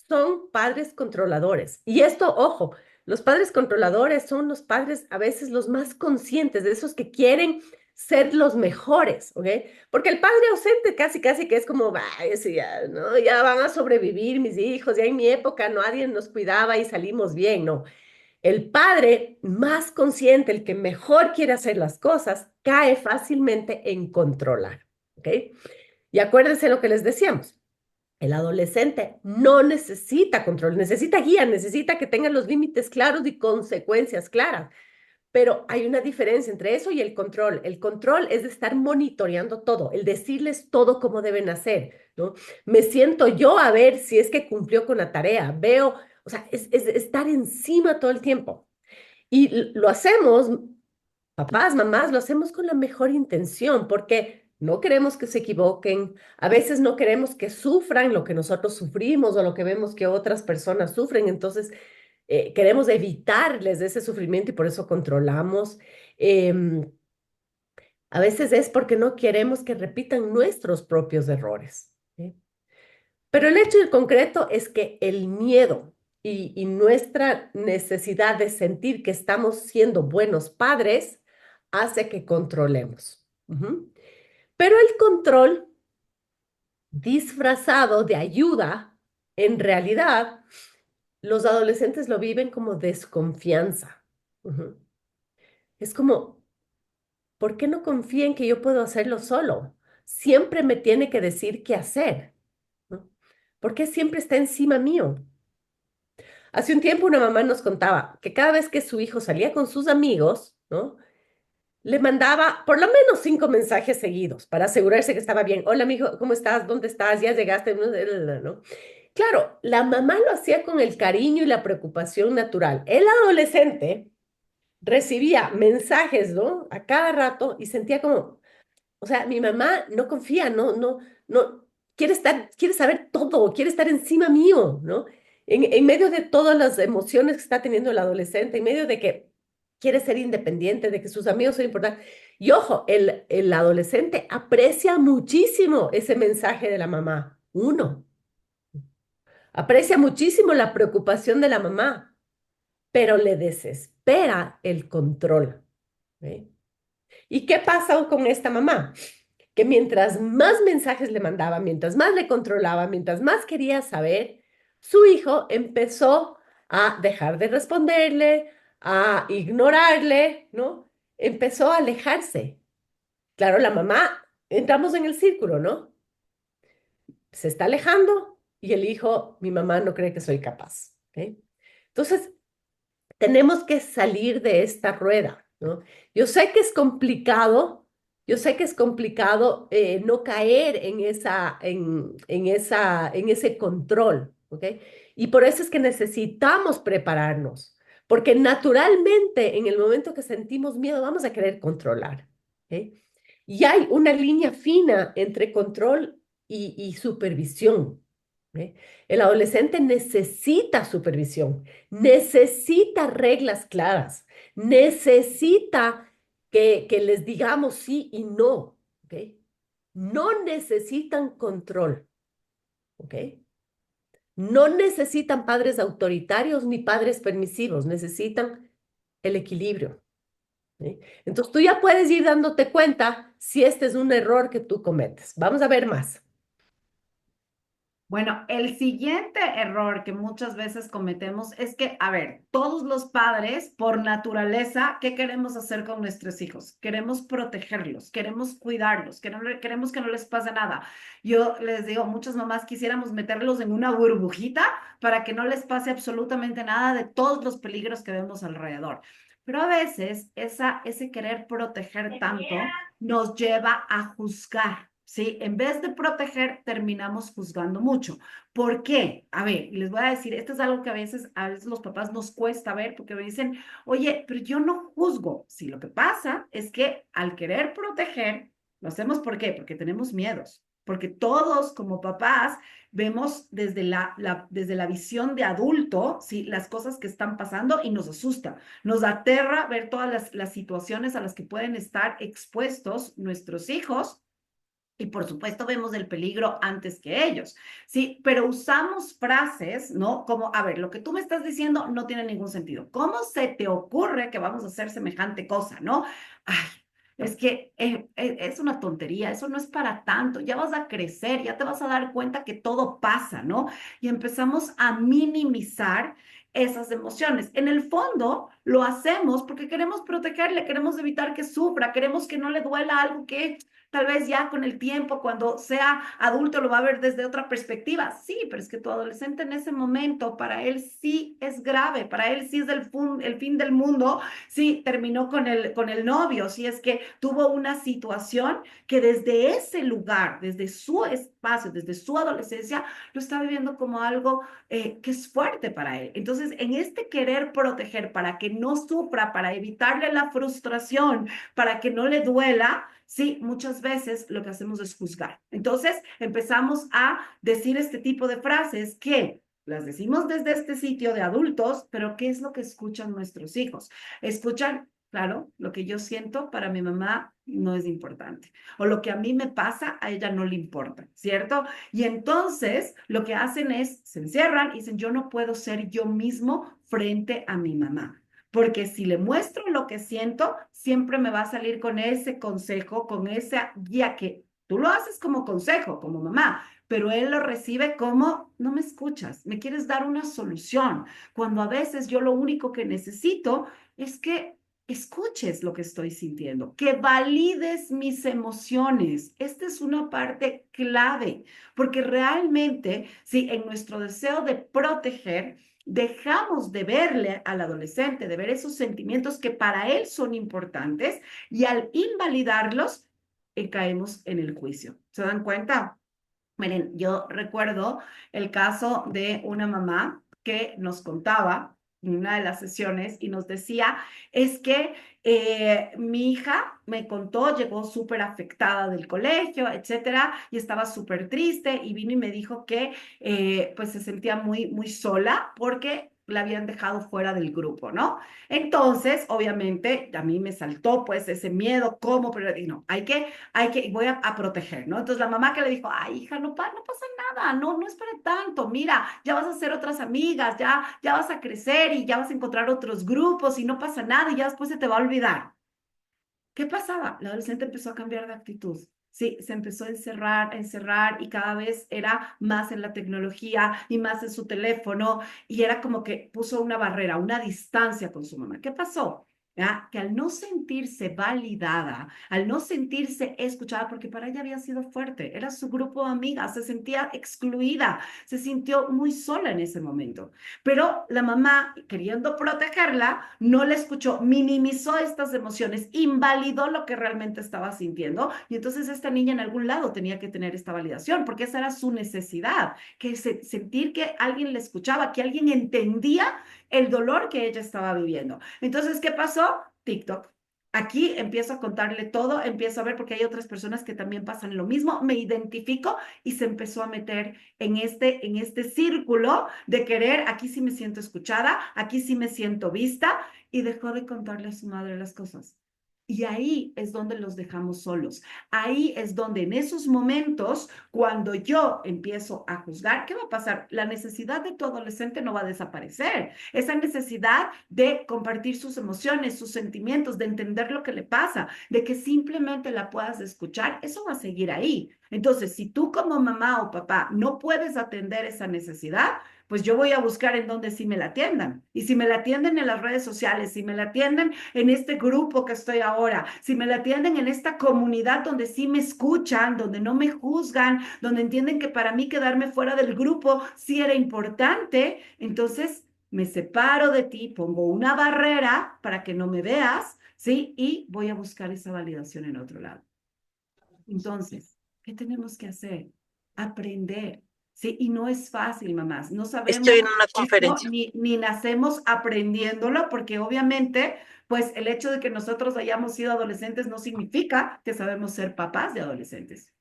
son padres controladores. Y esto, ojo, los padres controladores son los padres a veces los más conscientes, de esos que quieren ser los mejores, ¿ok? Porque el padre ausente casi que es como, "Bah, eso ya, ¿no? Ya van a sobrevivir mis hijos, ya en mi época nadie nos cuidaba y salimos bien", no. El padre más consciente, el que mejor quiere hacer las cosas, cae fácilmente en controlar, ¿ok? Y acuérdense lo que les decíamos. El adolescente no necesita control, necesita guía, necesita que tengan los límites claros y consecuencias claras. Pero hay una diferencia entre eso y el control. El control es de estar monitoreando todo, el decirles todo cómo deben hacer, ¿no? Me siento yo a ver si es que cumplió con la tarea, veo, o sea, es estar encima todo el tiempo. Y lo hacemos, papás, mamás, lo hacemos con la mejor intención, porque no queremos que se equivoquen, a veces no queremos que sufran lo que nosotros sufrimos o lo que vemos que otras personas sufren, entonces queremos evitarles ese sufrimiento y por eso controlamos. Em, a veces es porque no queremos que repitan nuestros propios errores. ¿Sí? Pero el hecho en concreto es que el miedo y nuestra necesidad de sentir que estamos siendo buenos padres hace que controlemos. Ujú. Pero el control disfrazado de ayuda, en realidad, los adolescentes lo viven como desconfianza. Ujú. Es como, ¿por qué no confía en que yo puedo hacerlo solo? Siempre me tiene que decir qué hacer, ¿no? ¿Por qué siempre está encima mío? Hace un tiempo una mamá nos contaba que cada vez que su hijo salía con sus amigos, ¿no? Le mandaba por lo menos 5 mensajes seguidos para asegurarse que estaba bien. Hola, mijo, ¿cómo estás? ¿Dónde estás? ¿Ya llegaste? ¿No? Claro, la mamá lo hacía con el cariño y la preocupación natural. El adolescente recibía mensajes, ¿no? A cada rato y sentía como, o sea, mi mamá no confía, no, quiere saber todo, quiere estar encima mío, ¿no? En medio de todas las emociones que está teniendo el adolescente, en medio de que quiere ser independiente, de que sus amigos son importantes. Y ojo, el adolescente aprecia muchísimo ese mensaje de la mamá. Uno, aprecia muchísimo la preocupación de la mamá, pero le desespera el control. ¿Eh? ¿Y qué pasa con esta mamá? Que mientras más mensajes le mandaba, mientras más le controlaba, mientras más quería saber, su hijo empezó a dejar de responderle, a ignorarle, ¿no? Empezó a alejarse. Claro, la mamá, entramos en el círculo, ¿no? Se está alejando y el hijo, mi mamá no cree que soy capaz. ¿Ok? Entonces, tenemos que salir de esta rueda, ¿no? Yo sé que es complicado, yo sé que es complicado no caer en ese control, ¿ok? Y por eso es que necesitamos prepararnos, porque naturalmente en el momento que sentimos miedo vamos a querer controlar, ¿ok? Y hay una línea fina entre control y supervisión, ¿ok? El adolescente necesita supervisión, necesita reglas claras, necesita que les digamos sí y no, ¿ok? No necesitan control, ¿ok? No necesitan padres autoritarios ni padres permisivos, necesitan el equilibrio. ¿Sí? Entonces tú ya puedes ir dándote cuenta si este es un error que tú cometes. Vamos a ver más. Bueno, el siguiente error que muchas veces cometemos es que, a ver, todos los padres, por naturaleza, ¿qué queremos hacer con nuestros hijos? Queremos protegerlos, queremos cuidarlos, queremos que no les pase nada. Yo les digo, muchas mamás quisiéramos meterlos en una burbujita para que no les pase absolutamente nada de todos los peligros que vemos alrededor. Pero a veces ese querer proteger tanto nos lleva a juzgar. ¿Sí? En vez de proteger, terminamos juzgando mucho. ¿Por qué? A ver, les voy a decir, esto es algo que a veces los papás nos cuesta ver porque me dicen, oye, pero yo no juzgo. Sí, lo que pasa es que al querer proteger, lo hacemos ¿por qué? Porque tenemos miedos. Porque todos como papás vemos desde la visión de adulto, ¿sí? Las cosas que están pasando y nos asusta. Nos aterra ver todas las situaciones a las que pueden estar expuestos nuestros hijos y por supuesto vemos el peligro antes que ellos, ¿sí? Pero usamos frases, ¿no? Como, a ver, lo que tú me estás diciendo no tiene ningún sentido. ¿Cómo se te ocurre que vamos a hacer semejante cosa, ¿no? Ay, es que es una tontería, eso no es para tanto, ya vas a crecer, ya te vas a dar cuenta que todo pasa, ¿no? Y empezamos a minimizar esas emociones. En el fondo, lo hacemos porque queremos protegerle, queremos evitar que sufra, queremos que no le duela algo que tal vez ya con el tiempo, cuando sea adulto, lo va a ver desde otra perspectiva. Sí, pero es que tu adolescente en ese momento, para él sí es grave, para él sí es el fin del mundo, sí terminó con el novio, sí es que tuvo una situación que desde ese lugar, desde su espacio, desde su adolescencia, lo está viviendo como algo que es fuerte para él. Entonces, en este querer proteger para que no sufra, para evitarle la frustración, para que no le duela, sí, muchas veces lo que hacemos es juzgar. Entonces empezamos a decir este tipo de frases que las decimos desde este sitio de adultos, pero ¿qué es lo que escuchan nuestros hijos? Escuchan claro, lo que yo siento para mi mamá no es importante. O lo que a mí me pasa, a ella no le importa, ¿cierto? Y entonces lo que hacen es, se encierran y dicen, yo no puedo ser yo mismo frente a mi mamá. Porque si le muestro lo que siento, siempre me va a salir con ese consejo, con esa guía que tú lo haces como consejo, como mamá, pero él lo recibe como, no me escuchas, me quieres dar una solución, cuando a veces yo lo único que necesito es que escuches lo que estoy sintiendo, que valides mis emociones. Esta es una parte clave, porque realmente, si en nuestro deseo de proteger, dejamos de verle al adolescente, de ver esos sentimientos que para él son importantes y al invalidarlos, caemos en el juicio. ¿Se dan cuenta? Miren, yo recuerdo el caso de una mamá que nos contaba en una de las sesiones y nos decía, es que mi hija me contó, llegó súper afectada del colegio, etcétera, y estaba súper triste y vino y me dijo que pues se sentía muy, muy sola porque la habían dejado fuera del grupo, ¿no? Entonces, obviamente, a mí me saltó pues ese miedo, ¿cómo? Pero no, voy a proteger, ¿no? Entonces la mamá que le dijo, ay, hija, no pasa nada, no es para tanto, mira, ya vas a hacer otras amigas, ya vas a crecer y ya vas a encontrar otros grupos y no pasa nada y ya después se te va a olvidar. ¿Qué pasaba? La adolescente empezó a cambiar de actitud. Sí, se empezó a encerrar y cada vez era más en la tecnología y más en su teléfono y era como que puso una barrera, una distancia con su mamá. ¿Qué pasó? ¿Ya? Que al no sentirse validada, al no sentirse escuchada, porque para ella había sido fuerte, era su grupo de amigas, se sentía excluida, se sintió muy sola en ese momento. Pero la mamá, queriendo protegerla, no la escuchó, minimizó estas emociones, invalidó lo que realmente estaba sintiendo. Y entonces esta niña en algún lado tenía que tener esta validación, porque esa era su necesidad, sentir que alguien le escuchaba, que alguien entendía el dolor que ella estaba viviendo. Entonces, ¿qué pasó? TikTok. Aquí empiezo a contarle todo, empiezo a ver porque hay otras personas que también pasan lo mismo, me identifico y se empezó a meter en este círculo de querer, aquí sí me siento escuchada, aquí sí me siento vista, y dejó de contarle a su madre las cosas. Y ahí es donde los dejamos solos. Ahí es donde en esos momentos, cuando yo empiezo a juzgar, ¿qué va a pasar? La necesidad de tu adolescente no va a desaparecer. Esa necesidad de compartir sus emociones, sus sentimientos, de entender lo que le pasa, de que simplemente la puedas escuchar, eso va a seguir ahí. Entonces, si tú como mamá o papá no puedes atender esa necesidad, pues yo voy a buscar en donde sí me la atiendan. Y si me la atienden en las redes sociales, si me la atienden en este grupo que estoy ahora, si me la atienden en esta comunidad donde sí me escuchan, donde no me juzgan, donde entienden que para mí quedarme fuera del grupo sí era importante, entonces me separo de ti, pongo una barrera para que no me veas, ¿sí? Y voy a buscar esa validación en otro lado. Entonces, ¿qué tenemos que hacer? Aprender. Sí, y no es fácil, mamás. No Estoy sabemos en una esto conferencia. ni nacemos aprendiéndolo, porque obviamente, pues el hecho de que nosotros hayamos sido adolescentes no significa que sabemos ser papás de adolescentes.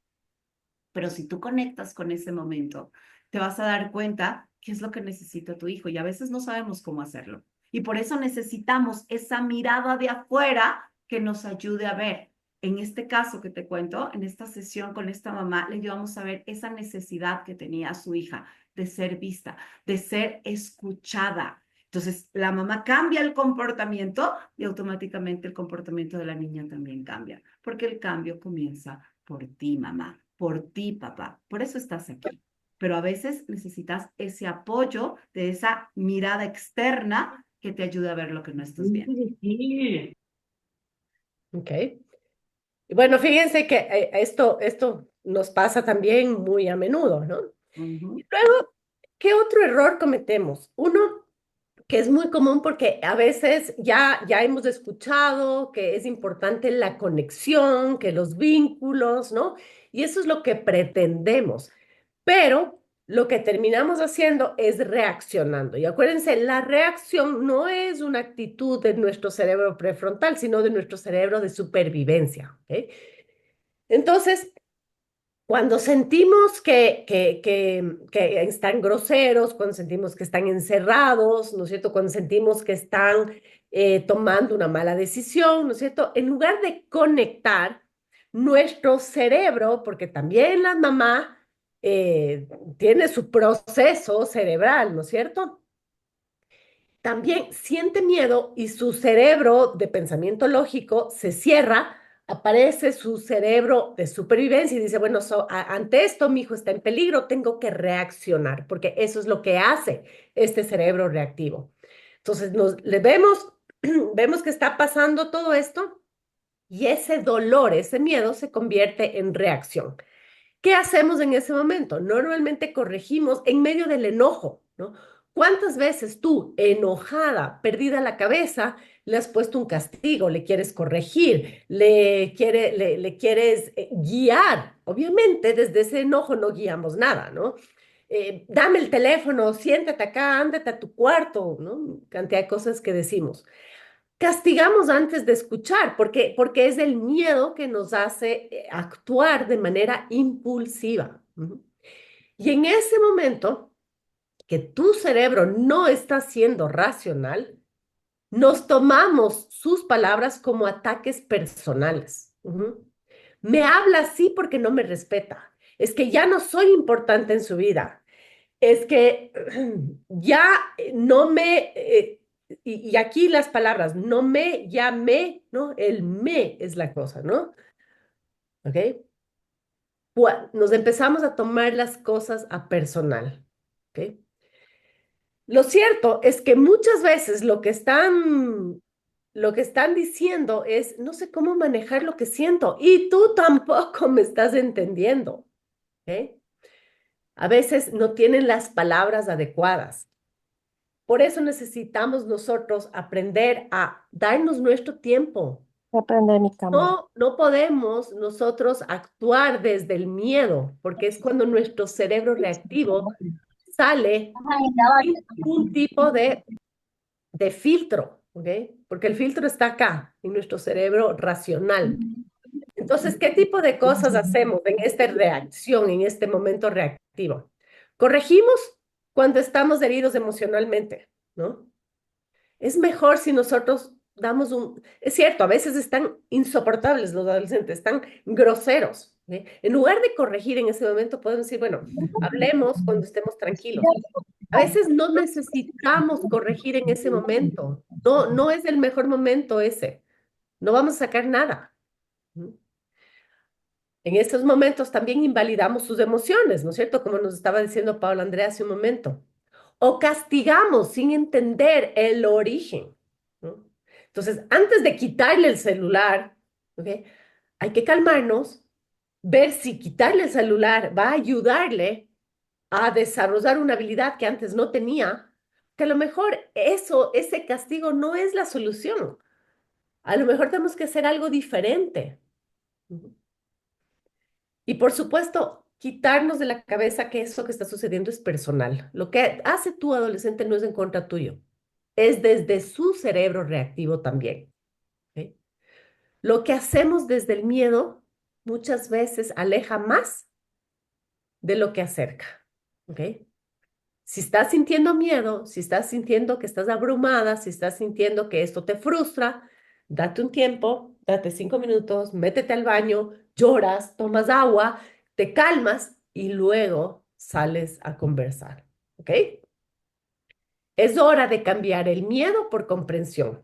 Pero si tú conectas con ese momento, te vas a dar cuenta qué es lo que necesita tu hijo y a veces no sabemos cómo hacerlo. Y por eso necesitamos esa mirada de afuera que nos ayude a ver. En este caso que te cuento, en esta sesión con esta mamá, le ayudamos a ver esa necesidad que tenía su hija de ser vista, de ser escuchada. Entonces, la mamá cambia el comportamiento y automáticamente el comportamiento de la niña también cambia, porque el cambio comienza por ti, mamá, por ti, papá. Por eso estás aquí. Pero a veces necesitas ese apoyo de esa mirada externa que te ayude a ver lo que no estás viendo. Ok. Y bueno, fíjense que esto nos pasa también muy a menudo, ¿no? Ujú. Luego, ¿qué otro error cometemos? Uno que es muy común porque a veces ya hemos escuchado que es importante la conexión, que los vínculos, ¿no? Y eso es lo que pretendemos. Pero lo que terminamos haciendo es reaccionando. Y acuérdense, la reacción no es una actitud de nuestro cerebro prefrontal, sino de nuestro cerebro de supervivencia, ¿ok? Entonces, Cuando sentimos que están groseros, cuando sentimos que están encerrados, ¿no es cierto? Cuando sentimos que están tomando una mala decisión, ¿no es cierto? En lugar de conectar nuestro cerebro, porque también la mamá tiene su proceso cerebral, ¿no es cierto? También siente miedo y su cerebro de pensamiento lógico se cierra, aparece su cerebro de supervivencia y dice, bueno, ante esto mi hijo está en peligro, tengo que reaccionar, porque eso es lo que hace este cerebro reactivo. Entonces, le vemos, vemos que está pasando todo esto y ese dolor, ese miedo se convierte en reacción. ¿Qué hacemos en ese momento? Normalmente corregimos en medio del enojo, ¿no? ¿Cuántas veces tú, enojada, perdida la cabeza, le has puesto un castigo, le quieres corregir, le quieres guiar? Obviamente, desde ese enojo no guiamos nada, ¿no? Dame el teléfono, siéntate acá, ándate a tu cuarto, ¿no? Cantidad de cosas que decimos. Castigamos antes de escuchar, porque es el miedo que nos hace actuar de manera impulsiva. Ujú. Y en ese momento que tu cerebro no está siendo racional, nos tomamos sus palabras como ataques personales. Ujú. Me habla así porque no me respeta. Es que ya no soy importante en su vida. Es que ya no me, y aquí las palabras, no me, ya me, ¿no? El me es la cosa, ¿no? ¿Ok? Nos empezamos a tomar las cosas a personal, ¿ok? Lo cierto es que muchas veces lo que están diciendo es, no sé cómo manejar lo que siento y tú tampoco me estás entendiendo, ¿ok? A veces no tienen las palabras adecuadas. Por eso necesitamos nosotros aprender a darnos nuestro tiempo. Voy a prender mi cámara. No podemos nosotros actuar desde el miedo, porque es cuando nuestro cerebro reactivo sale sin un tipo de filtro, ¿ok? Porque el filtro está acá, en nuestro cerebro racional. Entonces, ¿qué tipo de cosas hacemos en esta reacción, en este momento reactivo? Corregimos cuando estamos heridos emocionalmente, ¿no? Es mejor si nosotros damos un... Es cierto, a veces están insoportables los adolescentes, están groseros. ¿Eh? En lugar de corregir en ese momento, podemos decir, bueno, hablemos cuando estemos tranquilos. A veces no necesitamos corregir en ese momento. No es el mejor momento ese. No vamos a sacar nada. ¿Mm? En estos momentos también invalidamos sus emociones, ¿no es cierto? Como nos estaba diciendo Paula Andrea hace un momento. O castigamos sin entender el origen, ¿no? Entonces, antes de quitarle el celular, ¿ok? Hay que calmarnos, ver si quitarle el celular va a ayudarle a desarrollar una habilidad que antes no tenía, que a lo mejor ese castigo no es la solución. A lo mejor tenemos que hacer algo diferente. Ujú. Y por supuesto, quitarnos de la cabeza que eso que está sucediendo es personal. Lo que hace tu adolescente no es en contra tuyo, es desde su cerebro reactivo también. ¿Ok? Lo que hacemos desde el miedo muchas veces aleja más de lo que acerca. ¿Ok? Si estás sintiendo miedo, si estás sintiendo que estás abrumada, si estás sintiendo que esto te frustra, date un tiempo, date 5 minutos, métete al baño, lloras, tomas agua, te calmas y luego sales a conversar. ¿Ok? Es hora de cambiar el miedo por comprensión,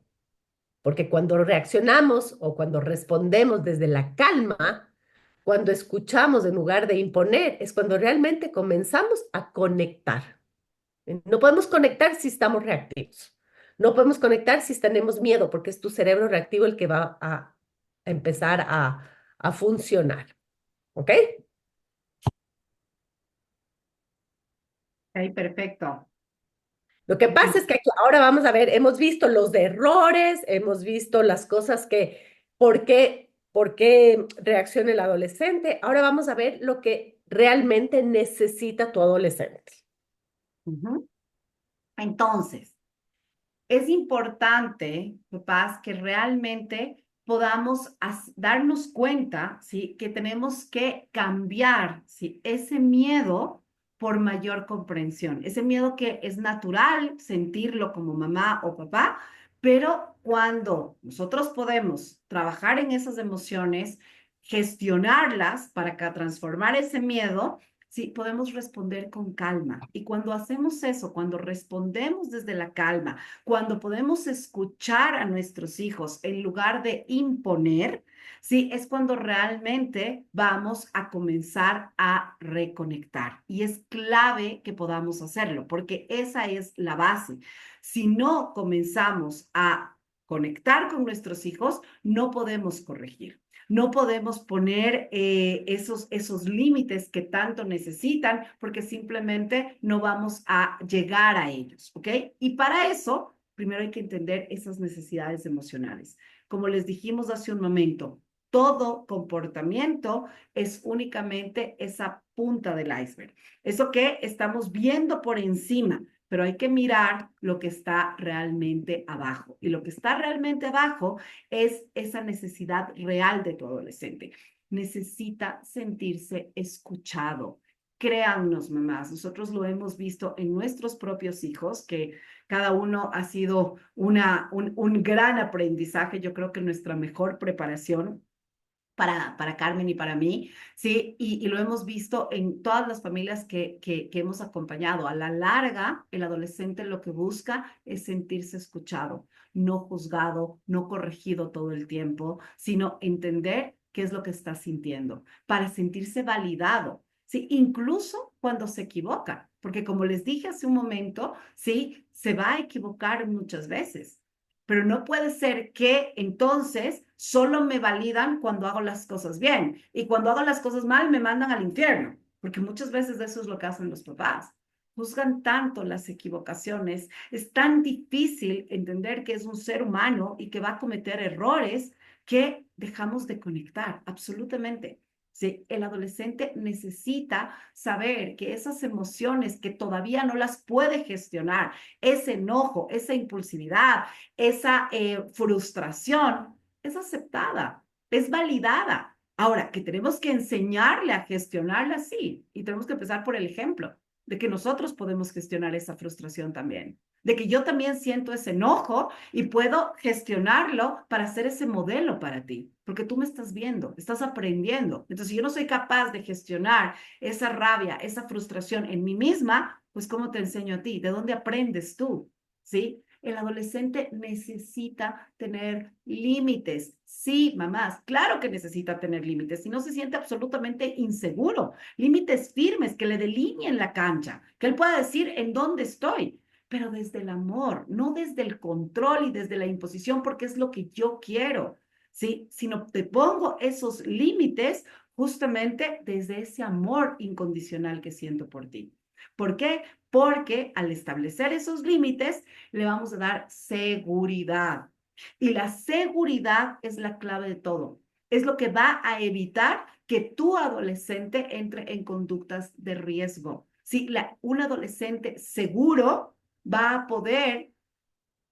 porque cuando reaccionamos o cuando respondemos desde la calma, cuando escuchamos en lugar de imponer, es cuando realmente comenzamos a conectar. No podemos conectar si estamos reactivos. No podemos conectar si tenemos miedo, porque es tu cerebro reactivo el que va a empezar a funcionar. ¿Ok? Ok, perfecto. Lo que pasa es que ahora vamos a ver, hemos visto los errores, hemos visto las cosas por qué reacciona el adolescente. Ahora vamos a ver lo que realmente necesita tu adolescente. Ujú. Entonces, es importante, papás, que realmente podamos darnos cuenta, ¿sí? Que tenemos que cambiar, ¿sí? Ese miedo por mayor comprensión. Ese miedo que es natural sentirlo como mamá o papá, pero cuando nosotros podemos trabajar en esas emociones, gestionarlas para transformar ese miedo, sí, podemos responder con calma. Y cuando hacemos eso, cuando respondemos desde la calma, cuando podemos escuchar a nuestros hijos en lugar de imponer, sí, es cuando realmente vamos a comenzar a reconectar. Y es clave que podamos hacerlo, porque esa es la base. Si no comenzamos a conectar con nuestros hijos, no podemos corregir. No podemos poner esos límites que tanto necesitan porque simplemente no vamos a llegar a ellos, ¿ok? Y para eso, primero hay que entender esas necesidades emocionales. Como les dijimos hace un momento, todo comportamiento es únicamente esa punta del iceberg. Eso que estamos viendo por encima, pero hay que mirar lo que está realmente abajo. Y lo que está realmente abajo es esa necesidad real de tu adolescente. Necesita sentirse escuchado. Créannos, mamás, nosotros lo hemos visto en nuestros propios hijos, que cada uno ha sido un gran aprendizaje. Yo creo que nuestra mejor preparación para Carmen y para mí, ¿sí? Y lo hemos visto en todas las familias que hemos acompañado. A la larga, el adolescente lo que busca es sentirse escuchado, no juzgado, no corregido todo el tiempo, sino entender qué es lo que está sintiendo, para sentirse validado, ¿sí? Incluso cuando se equivoca, porque como les dije hace un momento, ¿sí? Se va a equivocar muchas veces. Pero no puede ser que entonces solo me validan cuando hago las cosas bien y cuando hago las cosas mal me mandan al infierno, porque muchas veces eso es lo que hacen los papás. Juzgan tanto las equivocaciones, es tan difícil entender que es un ser humano y que va a cometer errores que dejamos de conectar, absolutamente. Sí, el adolescente necesita saber que esas emociones que todavía no las puede gestionar, ese enojo, esa impulsividad, esa frustración es aceptada, es validada. Ahora, que tenemos que enseñarle a gestionarla, sí, y tenemos que empezar por el ejemplo de que nosotros podemos gestionar esa frustración también, de que yo también siento ese enojo y puedo gestionarlo para hacer ese modelo para ti, porque tú me estás viendo, estás aprendiendo. Entonces, si yo no soy capaz de gestionar esa rabia, esa frustración en mí misma, pues ¿cómo te enseño a ti? ¿De dónde aprendes tú? ¿Sí? El adolescente necesita tener límites. Sí, mamás, claro que necesita tener límites. Si no se siente absolutamente inseguro, límites firmes que le delineen la cancha, que él pueda decir en dónde estoy, pero desde el amor, no desde el control y desde la imposición, porque es lo que yo quiero. ¿Sí? Sino te pongo esos límites justamente desde ese amor incondicional que siento por ti. ¿Por qué? Porque al establecer esos límites, le vamos a dar seguridad. Y la seguridad es la clave de todo. Es lo que va a evitar que tu adolescente entre en conductas de riesgo. Sí, un adolescente seguro va a poder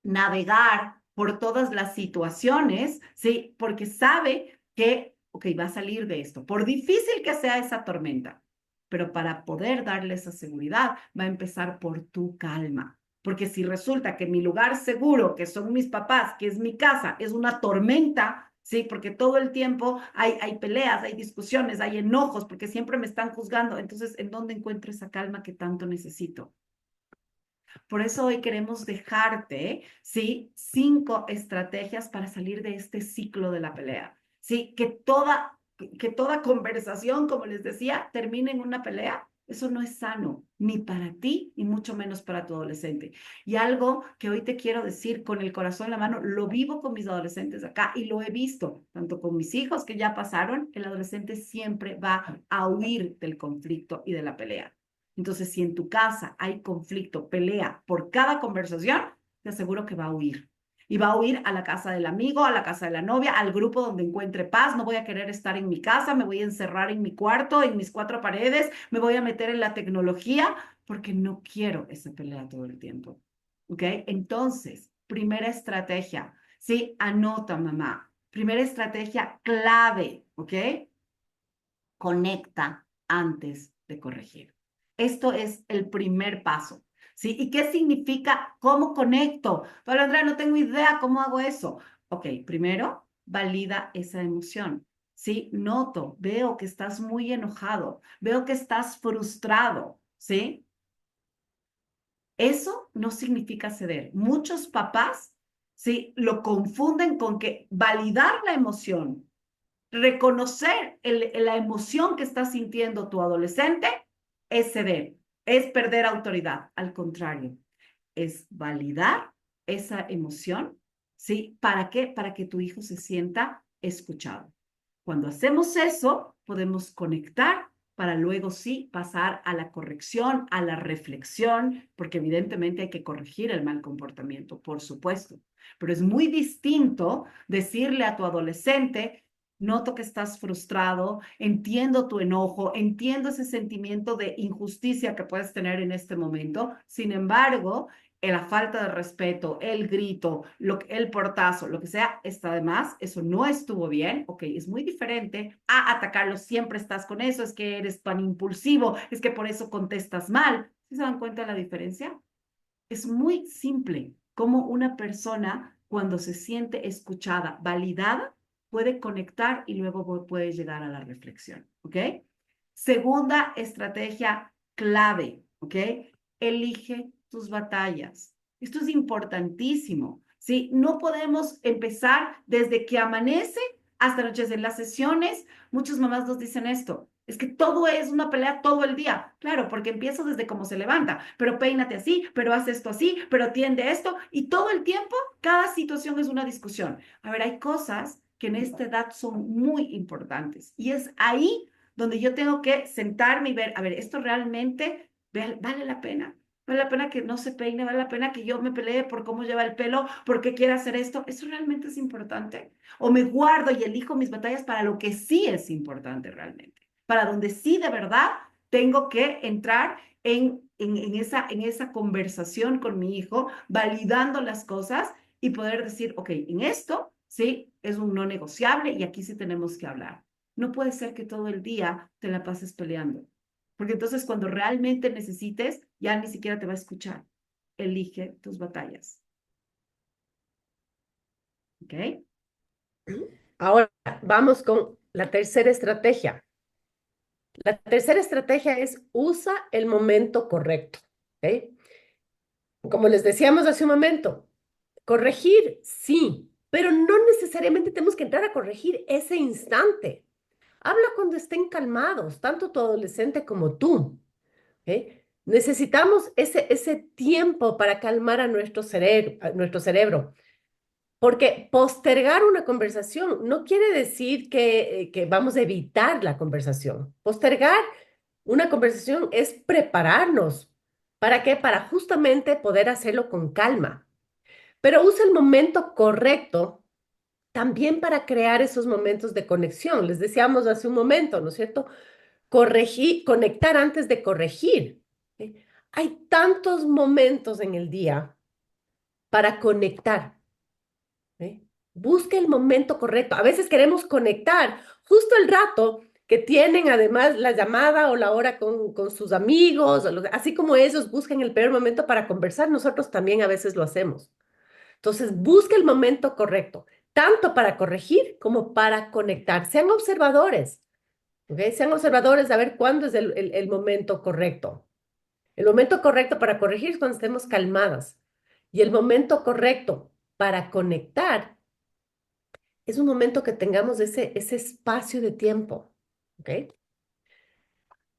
navegar por todas las situaciones, ¿sí? Porque sabe que, ok, va a salir de esto, por difícil que sea esa tormenta, pero para poder darle esa seguridad va a empezar por tu calma. Porque si resulta que mi lugar seguro, que son mis papás, que es mi casa, es una tormenta, ¿sí? Porque todo el tiempo hay peleas, hay discusiones, hay enojos, porque siempre me están juzgando. Entonces, ¿en dónde encuentro esa calma que tanto necesito? Por eso hoy queremos dejarte, ¿sí? 5 estrategias para salir de este ciclo de la pelea, ¿sí? Que toda conversación, como les decía, termine en una pelea. Eso no es sano, ni para ti, ni mucho menos para tu adolescente. Y algo que hoy te quiero decir con el corazón en la mano, lo vivo con mis adolescentes acá y lo he visto, tanto con mis hijos que ya pasaron, el adolescente siempre va a huir del conflicto y de la pelea. Entonces, si en tu casa hay conflicto, pelea por cada conversación, te aseguro que va a huir. Y va a huir a la casa del amigo, a la casa de la novia, al grupo donde encuentre paz. No voy a querer estar en mi casa, me voy a encerrar en mi cuarto, en mis 4 paredes, me voy a meter en la tecnología porque no quiero esa pelea todo el tiempo. ¿Ok? Entonces, primera estrategia, ¿sí? Anota, mamá. Primera estrategia clave, ¿ok? Conecta antes de corregir. Esto es el primer paso, ¿sí? ¿Y qué significa cómo conecto? Pero Andrea, no tengo idea cómo hago eso. Ok, primero, valida esa emoción. ¿Sí? Noto, veo que estás muy enojado, veo que estás frustrado, ¿sí? Eso no significa ceder. Muchos papás, ¿sí? Lo confunden con que validar la emoción, reconocer la emoción que está sintiendo tu adolescente es ceder, es perder autoridad. Al contrario, es validar esa emoción, ¿sí? ¿Para qué? Para que tu hijo se sienta escuchado. Cuando hacemos eso, podemos conectar para luego sí pasar a la corrección, a la reflexión, porque evidentemente hay que corregir el mal comportamiento, por supuesto. Pero es muy distinto decirle a tu adolescente, noto que estás frustrado, entiendo tu enojo, entiendo ese sentimiento de injusticia que puedes tener en este momento. Sin embargo, la falta de respeto, el grito, el portazo, lo que sea, está de más, eso no estuvo bien, ok, es muy diferente a atacarlo, siempre estás con eso, es que eres tan impulsivo, es que por eso contestas mal. ¿Sí se dan cuenta de la diferencia? Es muy simple cómo una persona cuando se siente escuchada, validada, puede conectar y luego puede llegar a la reflexión, ¿ok? Segunda estrategia clave, ¿ok? Elige tus batallas. Esto es importantísimo, ¿sí? No podemos empezar desde que amanece hasta noches. En las sesiones, muchas mamás nos dicen esto, es que todo es una pelea todo el día. Claro, porque empiezo desde cómo se levanta, pero peínate así, pero haz esto así, pero tiende esto, y todo el tiempo, cada situación es una discusión. A ver, hay cosas que en esta edad son muy importantes, y es ahí donde yo tengo que sentarme y ver, a ver, esto realmente vale la pena. Vale la pena que no se peine, vale la pena que yo me pelee por cómo lleva el pelo, por qué quiere hacer esto. ¿Eso realmente es importante? O me guardo y elijo mis batallas para lo que sí es importante realmente, para donde sí de verdad tengo que entrar en esa conversación con mi hijo, validando las cosas y poder decir, ok, en esto sí es un no negociable y aquí sí tenemos que hablar. No puede ser que todo el día te la pases peleando, porque entonces cuando realmente necesites, ya ni siquiera te va a escuchar. Elige tus batallas. ¿Ok? Ahora vamos con la tercera estrategia. La tercera estrategia es usa el momento correcto. ¿Ok? Como les decíamos hace un momento, corregir, sí, pero no necesariamente tenemos que entrar a corregir ese instante. Habla cuando estén calmados, tanto tu adolescente como tú. ¿Ok? Necesitamos ese tiempo para calmar a nuestro cerebro. Porque postergar una conversación no quiere decir que vamos a evitar la conversación. Postergar una conversación es prepararnos. ¿Para qué? Para justamente poder hacerlo con calma. Pero usa el momento correcto también para crear esos momentos de conexión. Les decíamos hace un momento, ¿no es cierto? Corregir, conectar antes de corregir. ¿Sí? Hay tantos momentos en el día para conectar. ¿Sí? Busca el momento correcto. A veces queremos conectar justo el rato que tienen además la llamada o la hora con sus amigos, así como ellos buscan el peor momento para conversar, nosotros también a veces lo hacemos. Entonces, busca el momento correcto, tanto para corregir como para conectar. Sean observadores, ¿ok? Sean observadores a ver cuándo es el momento correcto. El momento correcto para corregir es cuando estemos calmadas. Y el momento correcto para conectar es un momento que tengamos ese espacio de tiempo, ¿ok?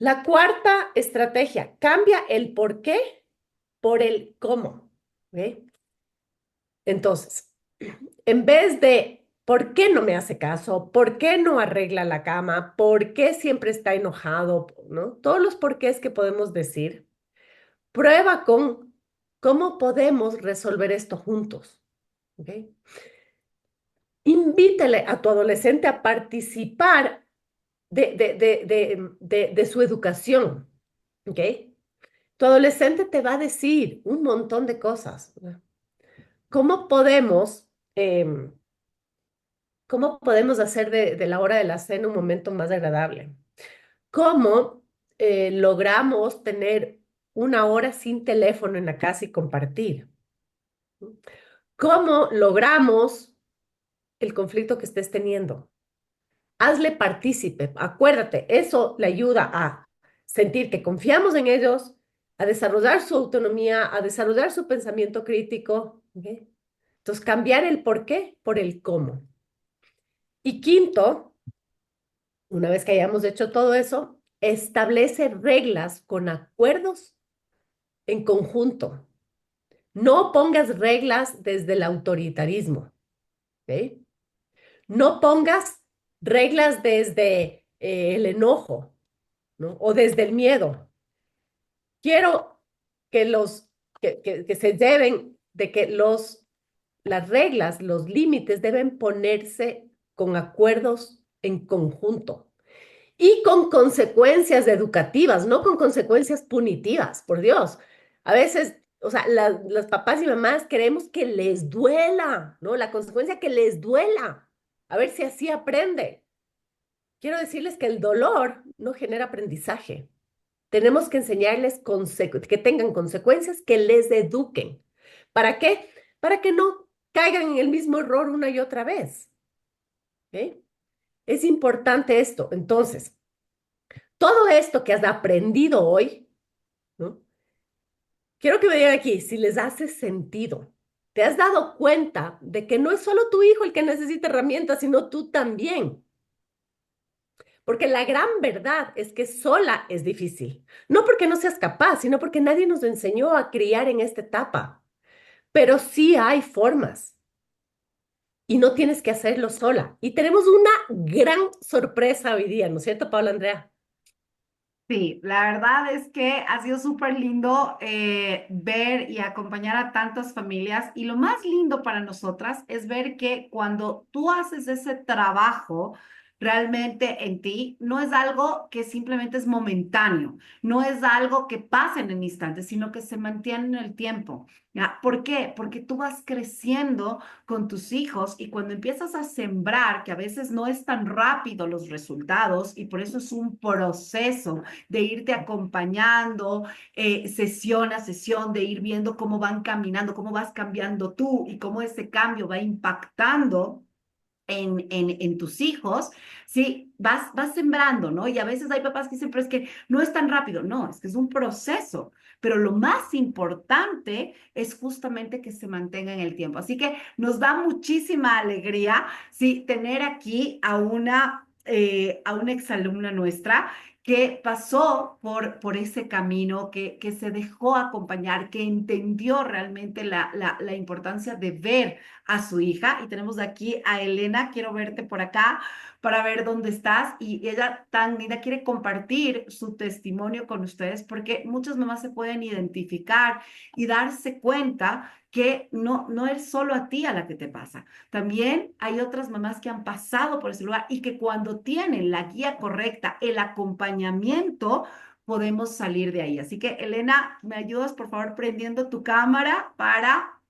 La cuarta estrategia, cambia el por qué por el cómo, ¿ok? Entonces, en vez de ¿por qué no me hace caso? ¿Por qué no arregla la cama? ¿Por qué siempre está enojado? ¿No? Todos los porqués que podemos decir, prueba con cómo podemos resolver esto juntos, ¿ok? Invítale a tu adolescente a participar de su educación, ¿ok? Tu adolescente te va a decir un montón de cosas. ¿No? ¿Cómo podemos ¿Cómo podemos hacer de la hora de la cena un momento más agradable? ¿Cómo logramos tener una hora sin teléfono en la casa y compartir? ¿Cómo logramos el conflicto que estés teniendo? Hazle partícipe. Acuérdate, eso le ayuda a sentir que confiamos en ellos, a desarrollar su autonomía, a desarrollar su pensamiento crítico. ¿Ok? Entonces, cambiar el por qué por el cómo. Y quinto, una vez que hayamos hecho todo eso, establece reglas con acuerdos en conjunto. No pongas reglas desde el autoritarismo. ¿Ok? No pongas reglas desde el enojo, ¿no? O desde el miedo. Quiero que que se deben, de que las reglas, los límites deben ponerse con acuerdos en conjunto y con consecuencias educativas, no con consecuencias punitivas, por Dios. A veces, o sea, las papás y mamás queremos que les duela, ¿no? La consecuencia que les duela, a ver si así aprende. Quiero decirles que el dolor no genera aprendizaje. Tenemos que enseñarles que tengan consecuencias que les eduquen. ¿Para qué? Para que no caigan en el mismo error una y otra vez. ¿Ok? Es importante esto. Entonces, todo esto que has aprendido hoy, ¿no? Quiero que me digan aquí si les hace sentido. ¿Te has dado cuenta de que no es solo tu hijo el que necesita herramientas, sino tú también? Porque la gran verdad es que sola es difícil. No porque no seas capaz, sino porque nadie nos enseñó a criar en esta etapa. Pero sí hay formas y no tienes que hacerlo sola. Y tenemos una gran sorpresa hoy día, ¿no es cierto, Paula Andrea? Sí, la verdad es que ha sido súper lindo ver y acompañar a tantas familias y lo más lindo para nosotras es ver que cuando tú haces ese trabajo realmente en ti, no es algo que simplemente es momentáneo, no es algo que pasa en el instante, sino que se mantiene en el tiempo. ¿Ya? ¿Por qué? Porque tú vas creciendo con tus hijos y cuando empiezas a sembrar, que a veces no es tan rápido los resultados y por eso es un proceso de irte acompañando sesión a sesión, de ir viendo cómo van caminando, cómo vas cambiando tú y cómo ese cambio va impactando en tus hijos, sí, vas sembrando, ¿no? Y a veces hay papás que dicen, pero es que no es tan rápido, no, es que es un proceso, pero lo más importante es justamente que se mantenga en el tiempo. Así que nos da muchísima alegría, sí, tener aquí a una exalumna nuestra que pasó por ese camino, que se dejó acompañar, que entendió realmente la importancia de ver a su hija. Y tenemos aquí a Elena, quiero verte por acá para ver dónde estás. Y ella tan linda quiere compartir su testimonio con ustedes porque muchas mamás se pueden identificar y darse cuenta que no es solo a ti a la que te pasa. También hay otras mamás que han pasado por ese lugar y que cuando tienen la guía correcta, el acompañamiento, podemos salir de ahí. Así que, Elena, ¿me ayudas por favor prendiendo tu cámara para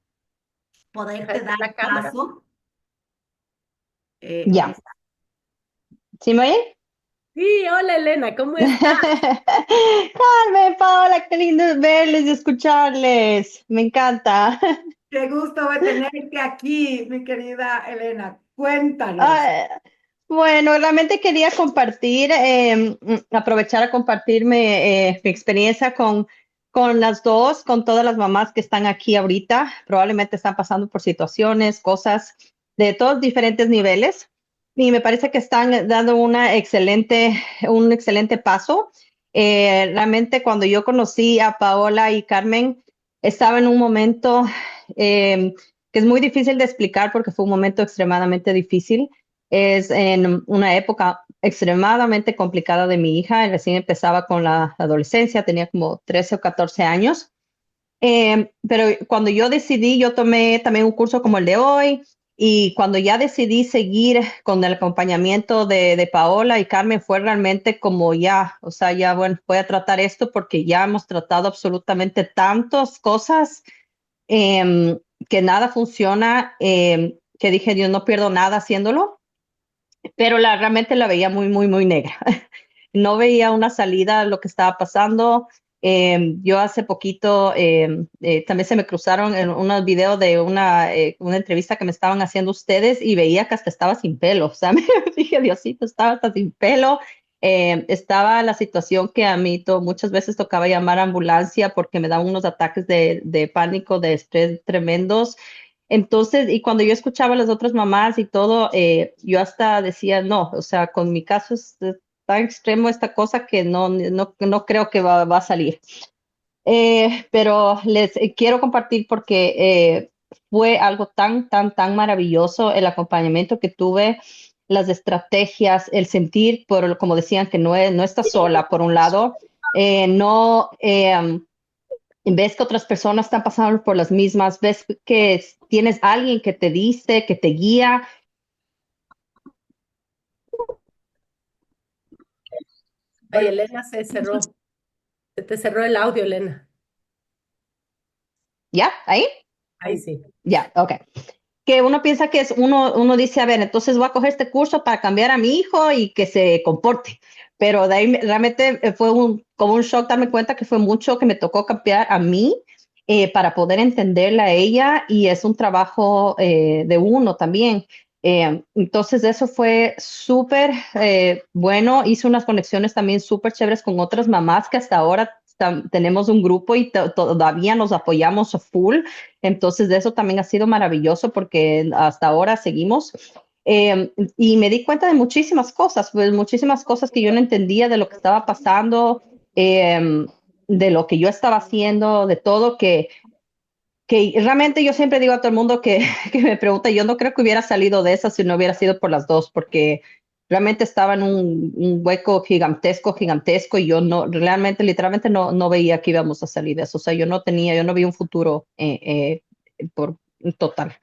Deja poderte de dar la cámara. paso? Ahí Ya, está. ¿sí me oyen? Sí, hola Elena, ¿cómo estás? Carmen, Paola, qué lindo verles y escucharles. Me encanta. Qué gusto de tenerte aquí, mi querida Elena. Cuéntanos. Ah, bueno, realmente quería compartir, aprovechar a compartirme mi experiencia con las dos, con todas las mamás que están aquí ahorita. Probablemente están pasando por situaciones, cosas de todos diferentes niveles. Y me parece que están dando un excelente paso. Realmente cuando yo conocí a Paola y Carmen, estaba en un momento que es muy difícil de explicar porque fue un momento extremadamente difícil. Es en una época extremadamente complicada de mi hija. Recién empezaba con la adolescencia, tenía como 13 o 14 años. Pero cuando yo decidí, yo tomé también un curso como el de hoy. Y cuando ya decidí seguir con el acompañamiento de Paola y Carmen, fue realmente como ya, o sea, ya, bueno, voy a tratar esto porque ya hemos tratado absolutamente tantas cosas que nada funciona, que dije, Dios, no pierdo nada haciéndolo. pero realmente la veía muy, muy, muy negra. No veía una salida a lo que estaba pasando. Yo hace poquito también se me cruzaron en unos videos de una entrevista que me estaban haciendo ustedes y veía que hasta estaba sin pelo. O sea, me dije, Diosito, estaba hasta sin pelo. Estaba la situación que a mí muchas veces tocaba llamar a ambulancia porque me daban unos ataques de pánico, de estrés tremendos. Entonces, y cuando yo escuchaba a las otras mamás y todo, yo hasta decía, no, o sea, con mi caso es tan extremo esta cosa que no creo que va a salir. Pero les quiero compartir porque fue algo tan, tan, tan maravilloso el acompañamiento que tuve, las estrategias, el sentir, como decían, que no estás sola, por un lado, no ves que otras personas están pasando por las mismas, ves que tienes alguien que te dice, que te guía. Ay, Elena se cerró. Se te cerró el audio, Elena. ¿Ya? ¿Ahí? Ahí sí. Ya, ok. Que uno piensa que uno dice, a ver, entonces voy a coger este curso para cambiar a mi hijo y que se comporte. Pero de ahí realmente fue como un shock darme cuenta que fue mucho que me tocó cambiar a mí para poder entenderla a ella y es un trabajo de uno también. Entonces eso fue súper bueno, hice unas conexiones también súper chéveres con otras mamás que hasta ahora tenemos un grupo y todavía nos apoyamos a full. Entonces, de eso también ha sido maravilloso porque hasta ahora seguimos. Y me di cuenta de muchísimas cosas, pues muchísimas cosas que yo no entendía de lo que estaba pasando, de lo que yo estaba haciendo, de todo que realmente yo siempre digo a todo el mundo que me pregunta, yo no creo que hubiera salido de esa si no hubiera sido por las dos, porque realmente estaba en un hueco gigantesco, gigantesco, y yo no, realmente, literalmente no veía que íbamos a salir de eso. O sea, yo no vi un futuro por total.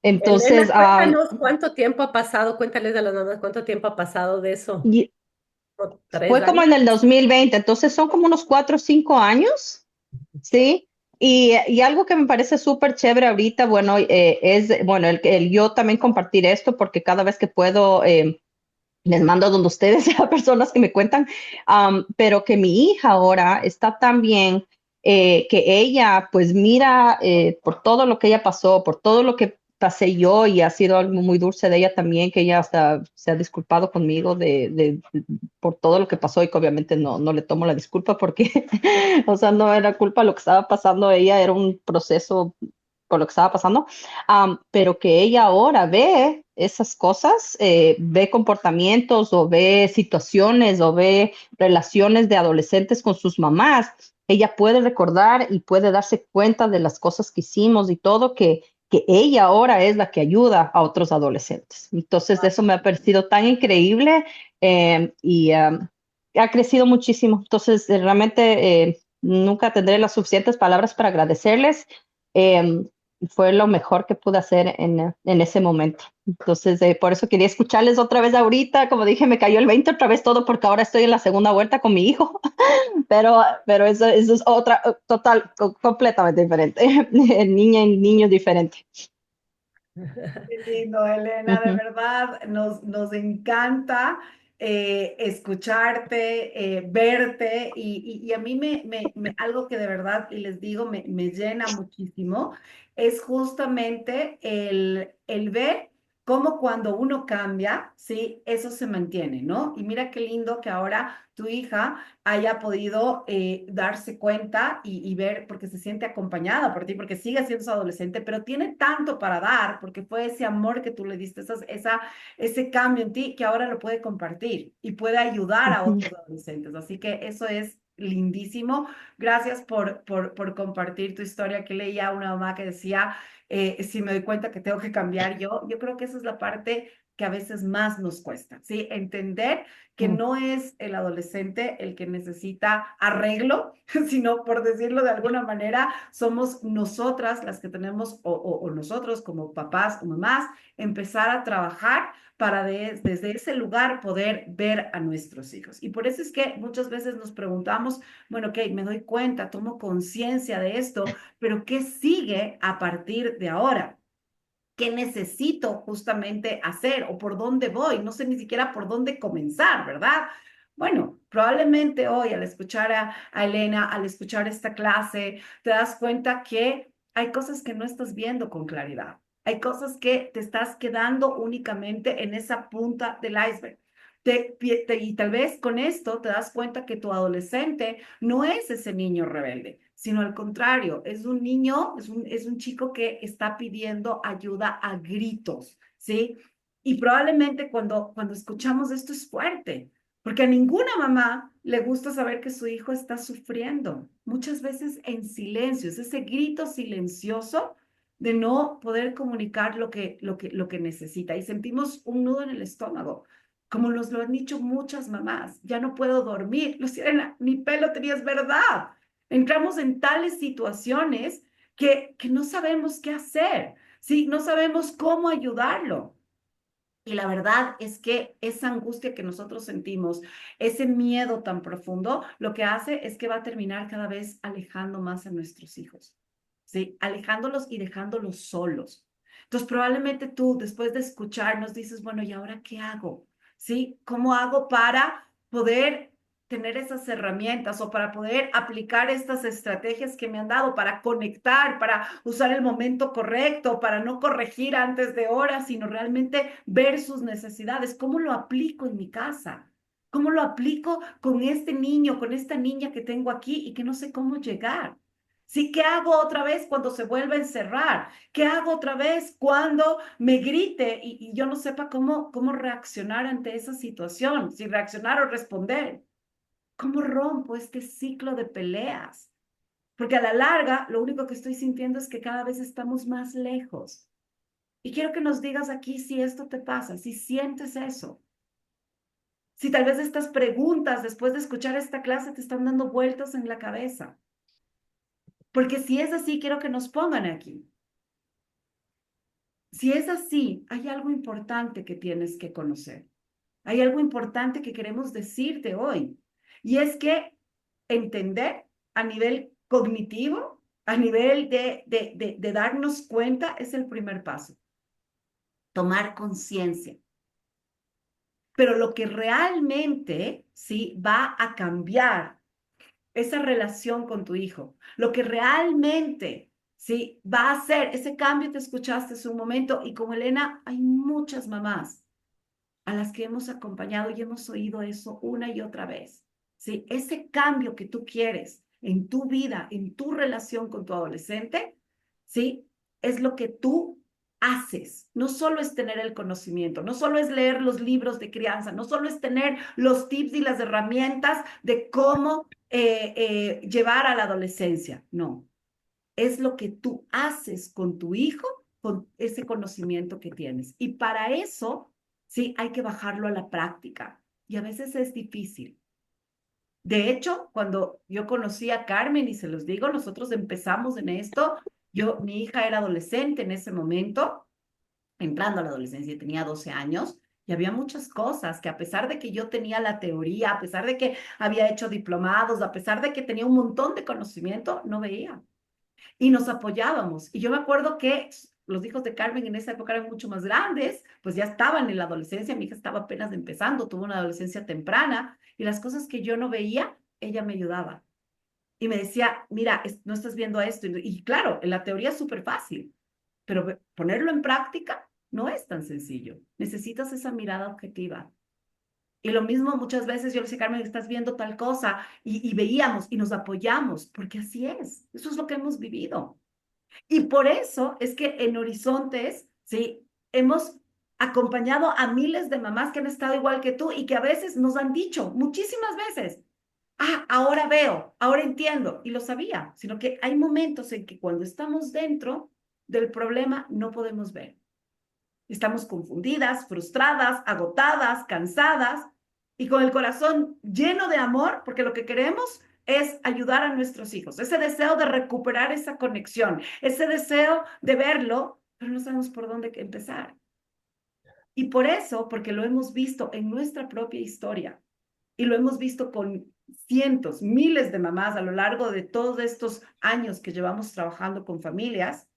Entonces, Elena, cuéntanos cuánto tiempo ha pasado, cuéntales a las mamás cuánto tiempo ha pasado de eso. y ¿Como 3 fue como años? en el 2020, entonces son como unos 4 o 5 años. Sí, y algo que me parece súper chévere ahorita, bueno, es, bueno, el yo también compartir esto, porque cada vez que puedo, les mando a donde ustedes a personas que me cuentan, pero que mi hija ahora está tan bien, que ella, pues mira, por todo lo que ella pasó, por todo lo que pasé yo, y ha sido algo muy dulce de ella también, que ella hasta se ha disculpado conmigo por todo lo que pasó y que obviamente no le tomo la disculpa porque, o sea, no era culpa de lo que estaba pasando, ella era un proceso por lo que estaba pasando, pero que ella ahora ve esas cosas, ve comportamientos o ve situaciones o ve relaciones de adolescentes con sus mamás, ella puede recordar y puede darse cuenta de las cosas que hicimos y todo, que ella ahora es la que ayuda a otros adolescentes. Entonces, eso me ha parecido tan increíble y ha crecido muchísimo. Entonces, realmente nunca tendré las suficientes palabras para agradecerles. Eh, Fue lo mejor que pude hacer en ese momento. Entonces, por eso quería escucharles otra vez ahorita. Como dije, me cayó el 20 otra vez todo porque ahora estoy en la segunda vuelta con mi hijo, pero eso es otra, completamente diferente. Niña y niño diferente. Qué lindo, Elena, de Ujú, verdad, nos encanta escucharte, verte y a mí algo que de verdad, y les digo, me llena muchísimo, es justamente el ver cómo cuando uno cambia, ¿sí? Eso se mantiene, ¿no? Y mira qué lindo que ahora tu hija haya podido darse cuenta y ver, porque se siente acompañada por ti, porque sigue siendo su adolescente, pero tiene tanto para dar, porque fue ese amor que tú le diste, ese cambio en ti que ahora lo puede compartir y puede ayudar a ujú, otros adolescentes. Así que eso es lindísimo. Gracias por compartir tu historia, que leía una mamá que decía, si me doy cuenta que tengo que cambiar yo creo que esa es la parte que a veces más nos cuesta, ¿sí? Entender que ujú, no es el adolescente el que necesita arreglo, sino por decirlo de alguna manera, somos nosotras las que tenemos, o nosotros como papás o mamás, empezar a trabajar para desde ese lugar poder ver a nuestros hijos. Y por eso es que muchas veces nos preguntamos, bueno, ok, me doy cuenta, tomo conciencia de esto, pero ¿qué sigue a partir de ahora? ¿Qué necesito justamente hacer o por dónde voy? No sé ni siquiera por dónde comenzar, ¿verdad? Bueno, probablemente hoy al escuchar a Elena, al escuchar esta clase, te das cuenta que hay cosas que no estás viendo con claridad. Hay cosas que te estás quedando únicamente en esa punta del iceberg. Y tal vez con esto te das cuenta que tu adolescente no es ese niño rebelde, sino al contrario, es un niño, es un chico que está pidiendo ayuda a gritos, ¿sí? Y probablemente cuando escuchamos esto es fuerte, porque a ninguna mamá le gusta saber que su hijo está sufriendo, muchas veces en silencio, es ese grito silencioso de no poder comunicar lo que necesita y sentimos un nudo en el estómago. Como nos lo han dicho muchas mamás, ya no puedo dormir. Luciana, mi pelo tenías verdad. Entramos en tales situaciones que no sabemos qué hacer, ¿sí? No sabemos cómo ayudarlo. Y la verdad es que esa angustia que nosotros sentimos, ese miedo tan profundo, lo que hace es que va a terminar cada vez alejando más a nuestros hijos, ¿sí? Alejándolos y dejándolos solos. Entonces, probablemente tú, después de escucharnos, dices, bueno, ¿y ahora qué hago? ¿Sí? ¿Cómo hago para poder tener esas herramientas o para poder aplicar estas estrategias que me han dado para conectar, para usar el momento correcto, para no corregir antes de hora, sino realmente ver sus necesidades? ¿Cómo lo aplico en mi casa? ¿Cómo lo aplico con este niño, con esta niña que tengo aquí y que no sé cómo llegar? Sí, ¿qué hago otra vez cuando se vuelve a encerrar? ¿Qué hago otra vez cuando me grite y yo no sepa cómo reaccionar ante esa situación? Si reaccionar o responder. ¿Cómo rompo este ciclo de peleas? Porque a la larga, lo único que estoy sintiendo es que cada vez estamos más lejos. Y quiero que nos digas aquí si esto te pasa, si sientes eso. Si tal vez estas preguntas después de escuchar esta clase te están dando vueltas en la cabeza. Porque si es así, quiero que nos pongan aquí. Si es así, hay algo importante que tienes que conocer. Hay algo importante que queremos decirte hoy. Y es que entender a nivel cognitivo, a nivel de darnos cuenta, es el primer paso. Tomar conciencia. Pero lo que realmente, sí, va a cambiar esa relación con tu hijo, lo que realmente, sí, va a hacer ese cambio, te escuchaste hace un momento, y con Elena hay muchas mamás a las que hemos acompañado y hemos oído eso una y otra vez. ¿Sí? Ese cambio que tú quieres en tu vida, en tu relación con tu adolescente, ¿sí? Es lo que tú haces. No solo es tener el conocimiento, no solo es leer los libros de crianza, no solo es tener los tips y las herramientas de cómo llevar a la adolescencia. No, es lo que tú haces con tu hijo, con ese conocimiento que tienes. Y para eso, sí, hay que bajarlo a la práctica. Y a veces es difícil. De hecho, cuando yo conocí a Carmen, y se los digo, nosotros empezamos en esto, mi hija era adolescente en ese momento, entrando a la adolescencia, tenía 12 años, y había muchas cosas que a pesar de que yo tenía la teoría, a pesar de que había hecho diplomados, a pesar de que tenía un montón de conocimiento, no veía y nos apoyábamos. Y yo me acuerdo que los hijos de Carmen en esa época eran mucho más grandes, pues ya estaban en la adolescencia, mi hija estaba apenas empezando, tuvo una adolescencia temprana, y las cosas que yo no veía, ella me ayudaba. Y me decía, mira, no estás viendo esto. Y claro, en la teoría es súper fácil, pero ponerlo en práctica no es tan sencillo. Necesitas esa mirada objetiva. Y lo mismo muchas veces yo le decía, Carmen, estás viendo tal cosa, y veíamos y nos apoyamos, porque así es, eso es lo que hemos vivido. Y por eso es que en Horizontes, sí, hemos acompañado a miles de mamás que han estado igual que tú y que a veces nos han dicho muchísimas veces, ah, ahora veo, ahora entiendo, y lo sabía, sino que hay momentos en que cuando estamos dentro del problema no podemos ver. Estamos confundidas, frustradas, agotadas, cansadas y con el corazón lleno de amor, porque lo que queremos es ayudar a nuestros hijos, ese deseo de recuperar esa conexión, ese deseo de verlo, pero no sabemos por dónde empezar. Y por eso, porque lo hemos visto en nuestra propia historia y lo hemos visto con cientos, miles de mamás a lo largo de todos estos años que llevamos trabajando con familias,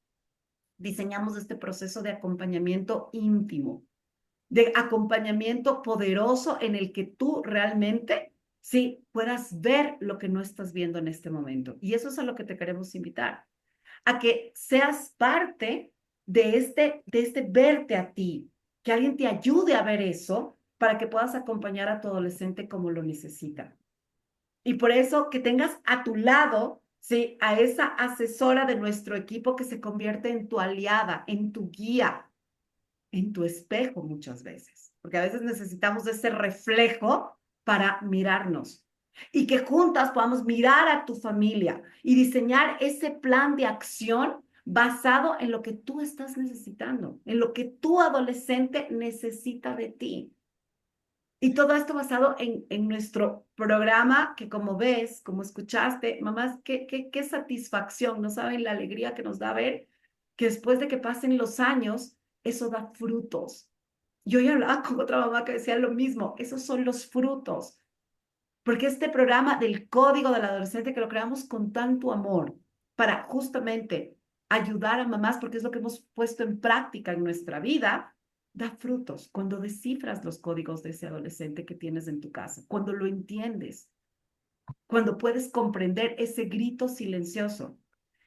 diseñamos este proceso de acompañamiento íntimo, de acompañamiento poderoso en el que tú realmente, sí, puedas ver lo que no estás viendo en este momento. Y eso es a lo que te queremos invitar, a que seas parte de este verte a ti, que alguien te ayude a ver eso para que puedas acompañar a tu adolescente como lo necesita. Y por eso que tengas a tu lado, ¿sí? A esa asesora de nuestro equipo que se convierte en tu aliada, en tu guía, en tu espejo muchas veces, porque a veces necesitamos ese reflejo para mirarnos y que juntas podamos mirar a tu familia y diseñar ese plan de acción basado en lo que tú estás necesitando, en lo que tu adolescente necesita de ti. Y todo esto basado en nuestro programa, que como ves, como escuchaste, mamás, qué satisfacción, no saben la alegría que nos da ver que después de que pasen los años, eso da frutos. Yo ya hablaba con otra mamá que decía lo mismo, esos son los frutos. Porque este programa del Código del Adolescente que lo creamos con tanto amor para justamente ayudar a mamás, porque es lo que hemos puesto en práctica en nuestra vida, da frutos cuando descifras los códigos de ese adolescente que tienes en tu casa, cuando lo entiendes, cuando puedes comprender ese grito silencioso.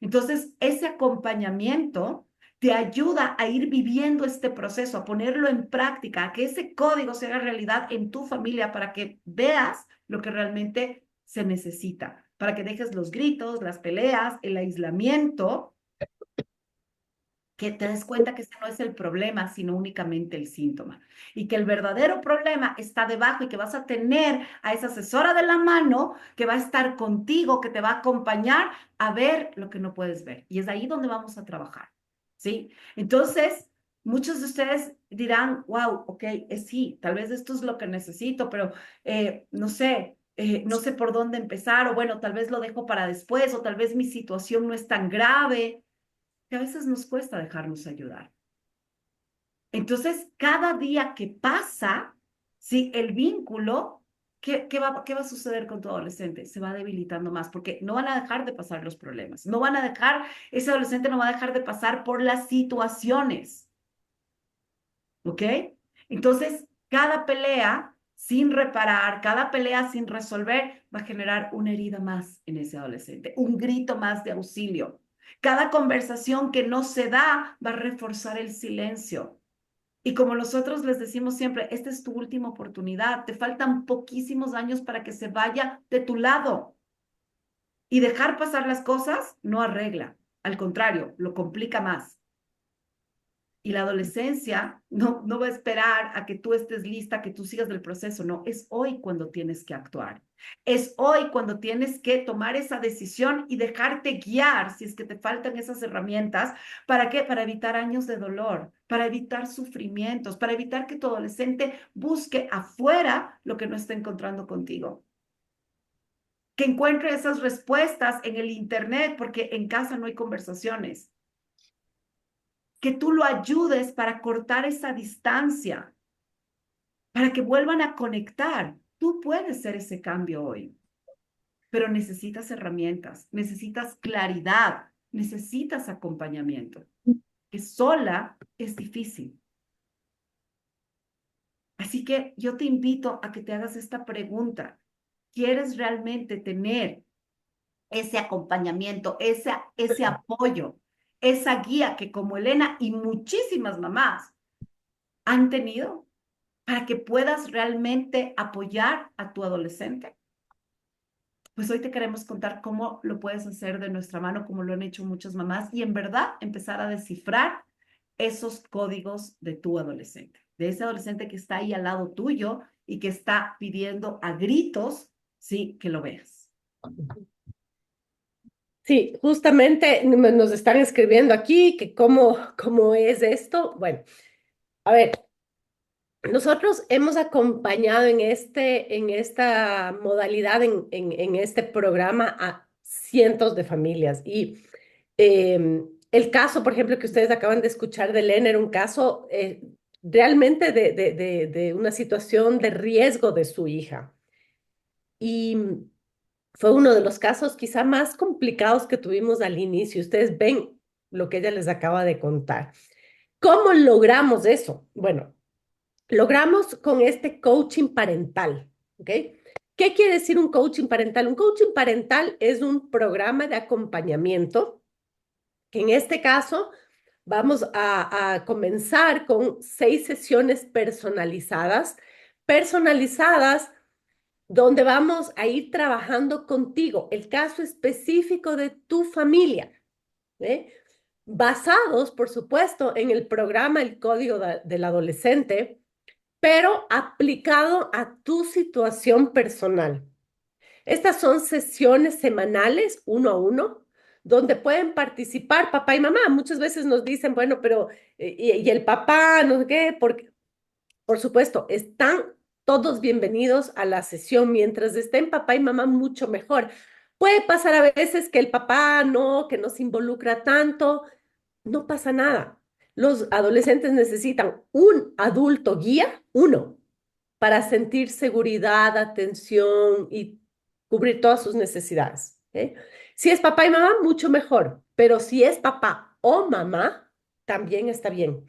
Entonces, ese acompañamiento te ayuda a ir viviendo este proceso, a ponerlo en práctica, a que ese código se haga realidad en tu familia para que veas lo que realmente se necesita, para que dejes los gritos, las peleas, el aislamiento, que te des cuenta que ese no es el problema, sino únicamente el síntoma. Y que el verdadero problema está debajo y que vas a tener a esa asesora de la mano que va a estar contigo, que te va a acompañar a ver lo que no puedes ver. Y es ahí donde vamos a trabajar, ¿sí? Entonces, muchos de ustedes dirán, wow, ok, sí, tal vez esto es lo que necesito, pero no sé por dónde empezar, o bueno, tal vez lo dejo para después, o tal vez mi situación no es tan grave, que a veces nos cuesta dejarnos ayudar. Entonces, cada día que pasa, ¿sí? El vínculo, ¿qué va a suceder con tu adolescente? Se va debilitando más porque no van a dejar de pasar los problemas, no van a dejar, ese adolescente no va a dejar de pasar por las situaciones, ¿ok? Entonces, cada pelea sin reparar, cada pelea sin resolver, va a generar una herida más en ese adolescente, un grito más de auxilio. Cada conversación que no se da va a reforzar el silencio. Y como nosotros les decimos siempre, esta es tu última oportunidad, te faltan poquísimos años para que se vaya de tu lado. Y dejar pasar las cosas no arregla, al contrario, lo complica más. Y la adolescencia no va a esperar a que tú estés lista, que tú sigas el proceso, no, es hoy cuando tienes que actuar. Es hoy cuando tienes que tomar esa decisión y dejarte guiar si es que te faltan esas herramientas. ¿Para qué? Para evitar años de dolor, para evitar sufrimientos, para evitar que tu adolescente busque afuera lo que no está encontrando contigo. Que encuentre esas respuestas en el internet porque en casa no hay conversaciones. Que tú lo ayudes para cortar esa distancia, para que vuelvan a conectar. Tú puedes ser ese cambio hoy, pero necesitas herramientas, necesitas claridad, necesitas acompañamiento, que sola es difícil. Así que yo te invito a que te hagas esta pregunta. ¿Quieres realmente tener ese acompañamiento, ese apoyo, esa guía que como Elena y muchísimas mamás han tenido para que puedas realmente apoyar a tu adolescente? Pues hoy te queremos contar cómo lo puedes hacer de nuestra mano, como lo han hecho muchas mamás, y en verdad empezar a descifrar esos códigos de tu adolescente, de ese adolescente que está ahí al lado tuyo y que está pidiendo a gritos, sí, que lo veas. Sí, justamente nos están escribiendo aquí que cómo es esto. Bueno, a ver, nosotros hemos acompañado en esta modalidad, en este programa a cientos de familias y el caso, por ejemplo, que ustedes acaban de escuchar de Elena era un caso realmente de una situación de riesgo de su hija. Y fue uno de los casos quizá más complicados que tuvimos al inicio. Ustedes ven lo que ella les acaba de contar. ¿Cómo logramos eso? Bueno, logramos con este coaching parental, ¿ok? ¿Qué quiere decir un coaching parental? Un coaching parental es un programa de acompañamiento que en este caso vamos a comenzar con 6 sesiones personalizadas, donde vamos a ir trabajando contigo el caso específico de tu familia, ¿eh? Basados, por supuesto, en el programa El Código del Adolescente, pero aplicado a tu situación personal. Estas son sesiones semanales, 1 a 1, donde pueden participar papá y mamá. Muchas veces nos dicen, bueno, pero y el papá, no sé qué, porque, por supuesto, están todos bienvenidos a la sesión. Mientras estén papá y mamá, mucho mejor. Puede pasar a veces que el papá no, que no se involucra tanto, no pasa nada. Los adolescentes necesitan un adulto guía, uno, para sentir seguridad, atención y cubrir todas sus necesidades. ¿Ok? Si es papá y mamá, mucho mejor, pero si es papá o mamá, también está bien.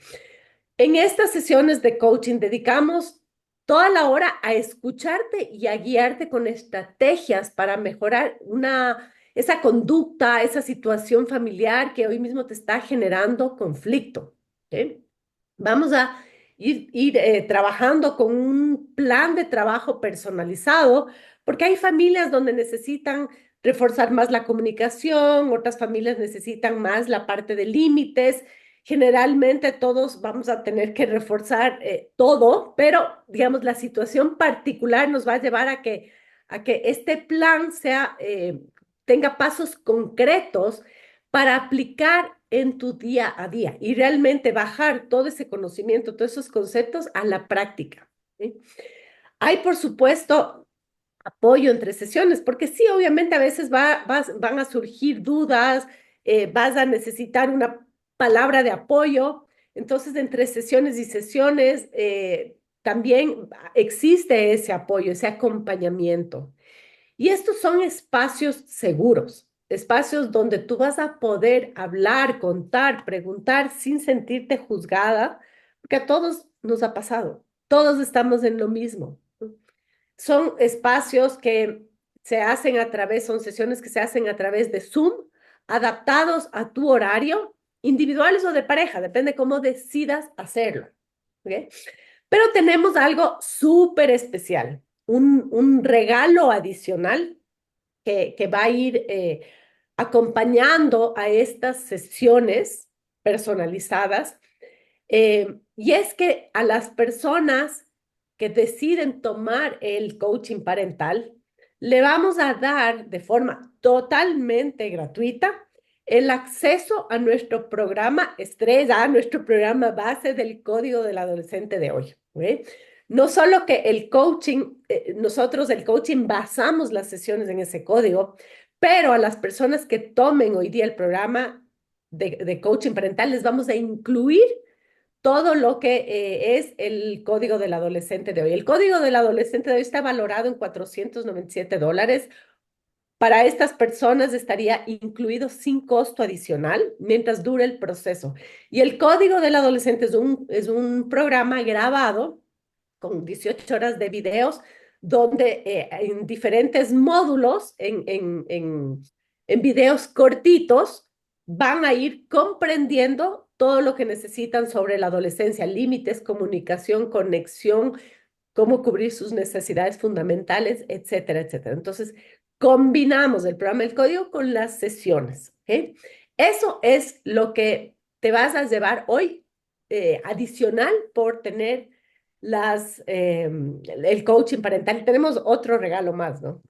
En estas sesiones de coaching dedicamos toda la hora a escucharte y a guiarte con estrategias para mejorar esa conducta, esa situación familiar que hoy mismo te está generando conflicto. ¿Ok? Vamos a ir trabajando con un plan de trabajo personalizado, porque hay familias donde necesitan reforzar más la comunicación, otras familias necesitan más la parte de límites. Generalmente todos vamos a tener que reforzar todo, pero digamos la situación particular nos va a llevar a que este plan tenga pasos concretos para aplicar en tu día a día y realmente bajar todo ese conocimiento, todos esos conceptos a la práctica. ¿Sí? Hay, por supuesto, apoyo entre sesiones, porque sí, obviamente a veces van a surgir dudas, vas a necesitar una palabra de apoyo. Entonces, entre sesiones y sesiones, también existe ese apoyo, ese acompañamiento. Y estos son espacios seguros, espacios donde tú vas a poder hablar, contar, preguntar sin sentirte juzgada, porque a todos nos ha pasado, todos estamos en lo mismo. Son espacios que son sesiones que se hacen a través de Zoom, adaptados a tu horario, individuales o de pareja, depende cómo decidas hacerlo. ¿Ok? Pero tenemos algo súper especial, un regalo adicional que va a ir acompañando a estas sesiones personalizadas. Y es que a las personas que deciden tomar el coaching parental, le vamos a dar de forma totalmente gratuita el acceso a nuestro programa estrella, a nuestro programa base del Código del Adolescente de hoy. ¿Okay? No solo que nosotros el coaching basamos las sesiones en ese código, pero a las personas que tomen hoy día el programa de coaching parental les vamos a incluir todo lo que es el código del adolescente de hoy. El código del adolescente de hoy está valorado en $497. Para estas personas estaría incluido sin costo adicional mientras dure el proceso. Y el código del adolescente es un programa grabado con 18 horas de videos donde en diferentes módulos, en videos cortitos, van a ir comprendiendo todo lo que necesitan sobre la adolescencia, límites, comunicación, conexión, cómo cubrir sus necesidades fundamentales, etcétera, etcétera. Entonces, combinamos el programa del código con las sesiones. ¿Ok? Eso es lo que te vas a llevar hoy adicional por tener el coaching parental. Tenemos otro regalo más, ¿no?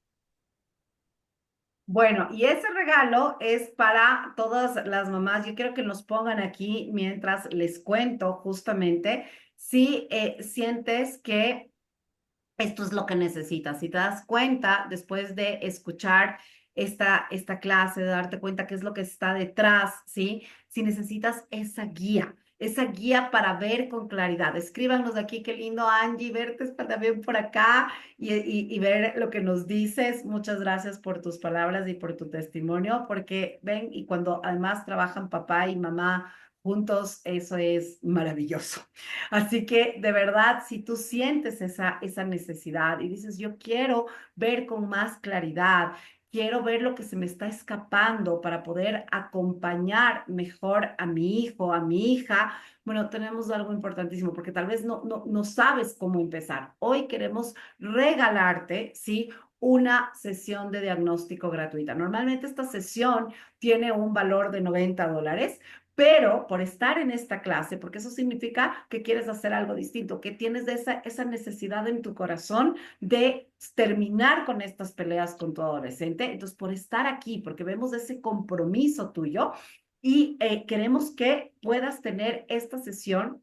Bueno, y ese regalo es para todas las mamás. Yo quiero que nos pongan aquí mientras les cuento justamente si sientes que esto es lo que necesitas. Si te das cuenta después de escuchar esta clase, de darte cuenta qué es lo que está detrás, ¿sí? Si necesitas esa guía. esa guía para ver con claridad. Escríbanos aquí, qué lindo, Angie, verte también por acá y ver lo que nos dices. Muchas gracias por tus palabras y por tu testimonio, porque ven, y cuando además trabajan papá y mamá juntos, eso es maravilloso. Así que de verdad, si tú sientes esa necesidad y dices, yo quiero ver con más claridad, quiero ver lo que se me está escapando para poder acompañar mejor a mi hijo, a mi hija. Bueno, tenemos algo importantísimo porque tal vez no sabes cómo empezar. Hoy queremos regalarte, ¿sí? Una sesión de diagnóstico gratuita. Normalmente esta sesión tiene un valor de $90, pero por estar en esta clase, porque eso significa que quieres hacer algo distinto, que tienes esa necesidad en tu corazón de terminar con estas peleas con tu adolescente. Entonces, por estar aquí, porque vemos ese compromiso tuyo y queremos que puedas tener esta sesión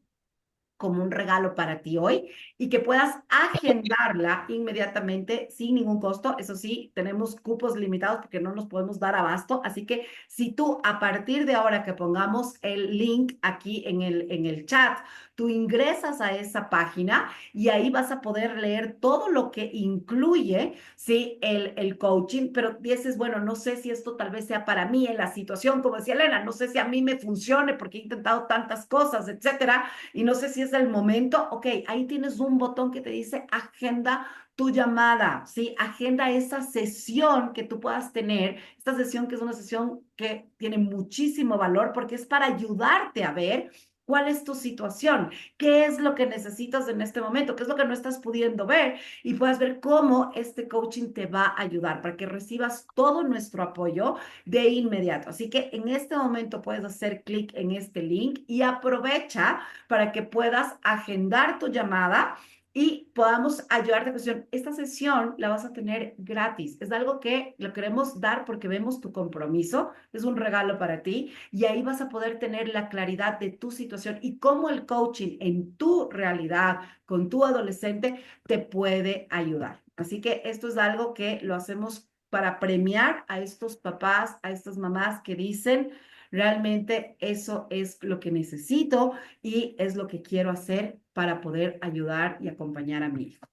como un regalo para ti hoy y que puedas agendarla inmediatamente sin ningún costo. Eso sí, tenemos cupos limitados porque no nos podemos dar abasto. Así que si tú a partir de ahora que pongamos el link aquí en el chat, tú ingresas a esa página y ahí vas a poder leer todo lo que incluye, ¿sí? El coaching, pero dices, bueno, no sé si esto tal vez sea para mí en la situación, como decía Elena, no sé si a mí me funcione porque he intentado tantas cosas, etcétera, y no sé si es el momento. Ok, ahí tienes un botón que te dice agenda tu llamada, ¿sí? Agenda esa sesión que tú puedas tener, esta sesión que es una sesión que tiene muchísimo valor porque es para ayudarte a ver cuál es tu situación, qué es lo que necesitas en este momento, qué es lo que no estás pudiendo ver y puedas ver cómo este coaching te va a ayudar para que recibas todo nuestro apoyo de inmediato. Así que en este momento puedes hacer clic en este link y aprovecha para que puedas agendar tu llamada y podamos ayudarte a cuestión. Esta sesión la vas a tener gratis. Es algo que lo queremos dar porque vemos tu compromiso. Es un regalo para ti y ahí vas a poder tener la claridad de tu situación y cómo el coaching en tu realidad con tu adolescente te puede ayudar. Así que esto es algo que lo hacemos para premiar a estos papás, a estas mamás que dicen, realmente eso es lo que necesito y es lo que quiero hacer para poder ayudar y acompañar a mi hijo.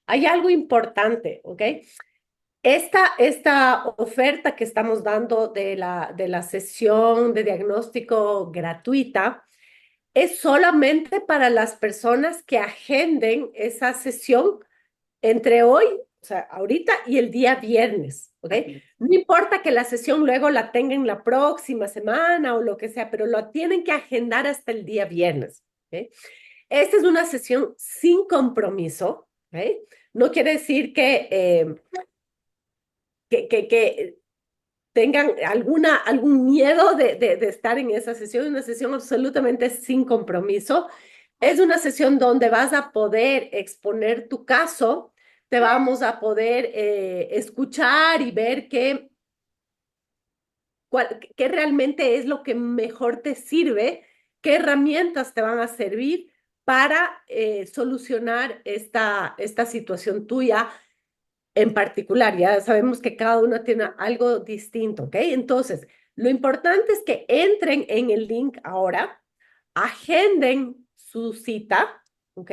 Hay algo importante, ¿ok? Esta oferta que estamos dando de la sesión de diagnóstico gratuita es solamente para las personas que agenden esa sesión entre hoy, o sea, ahorita y el día viernes, ¿ok? No importa que la sesión luego la tengan la próxima semana o lo que sea, pero lo tienen que agendar hasta el día viernes, ¿ok? Esta es una sesión sin compromiso, ¿ok? No quiere decir que tengan algún miedo de estar en esa sesión, una sesión absolutamente sin compromiso. Es una sesión donde vas a poder exponer tu caso, te vamos a poder escuchar y ver qué realmente es lo que mejor te sirve, qué herramientas te van a servir para solucionar esta situación tuya en particular. Ya sabemos que cada uno tiene algo distinto, ¿ok? Entonces, lo importante es que entren en el link ahora, agenden su cita, ¿ok?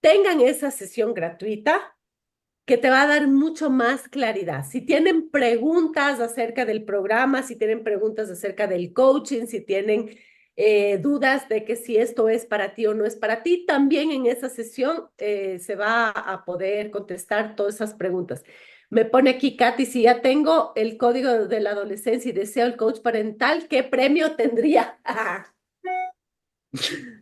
Tengan esa sesión gratuita que te va a dar mucho más claridad. Si tienen preguntas acerca del programa, si tienen preguntas acerca del coaching, si tienen dudas de que si esto es para ti o no es para ti, también en esa sesión se va a poder contestar todas esas preguntas. Me pone aquí Katy, si ya tengo el código de la adolescencia y deseo el coach parental, ¿qué premio tendría?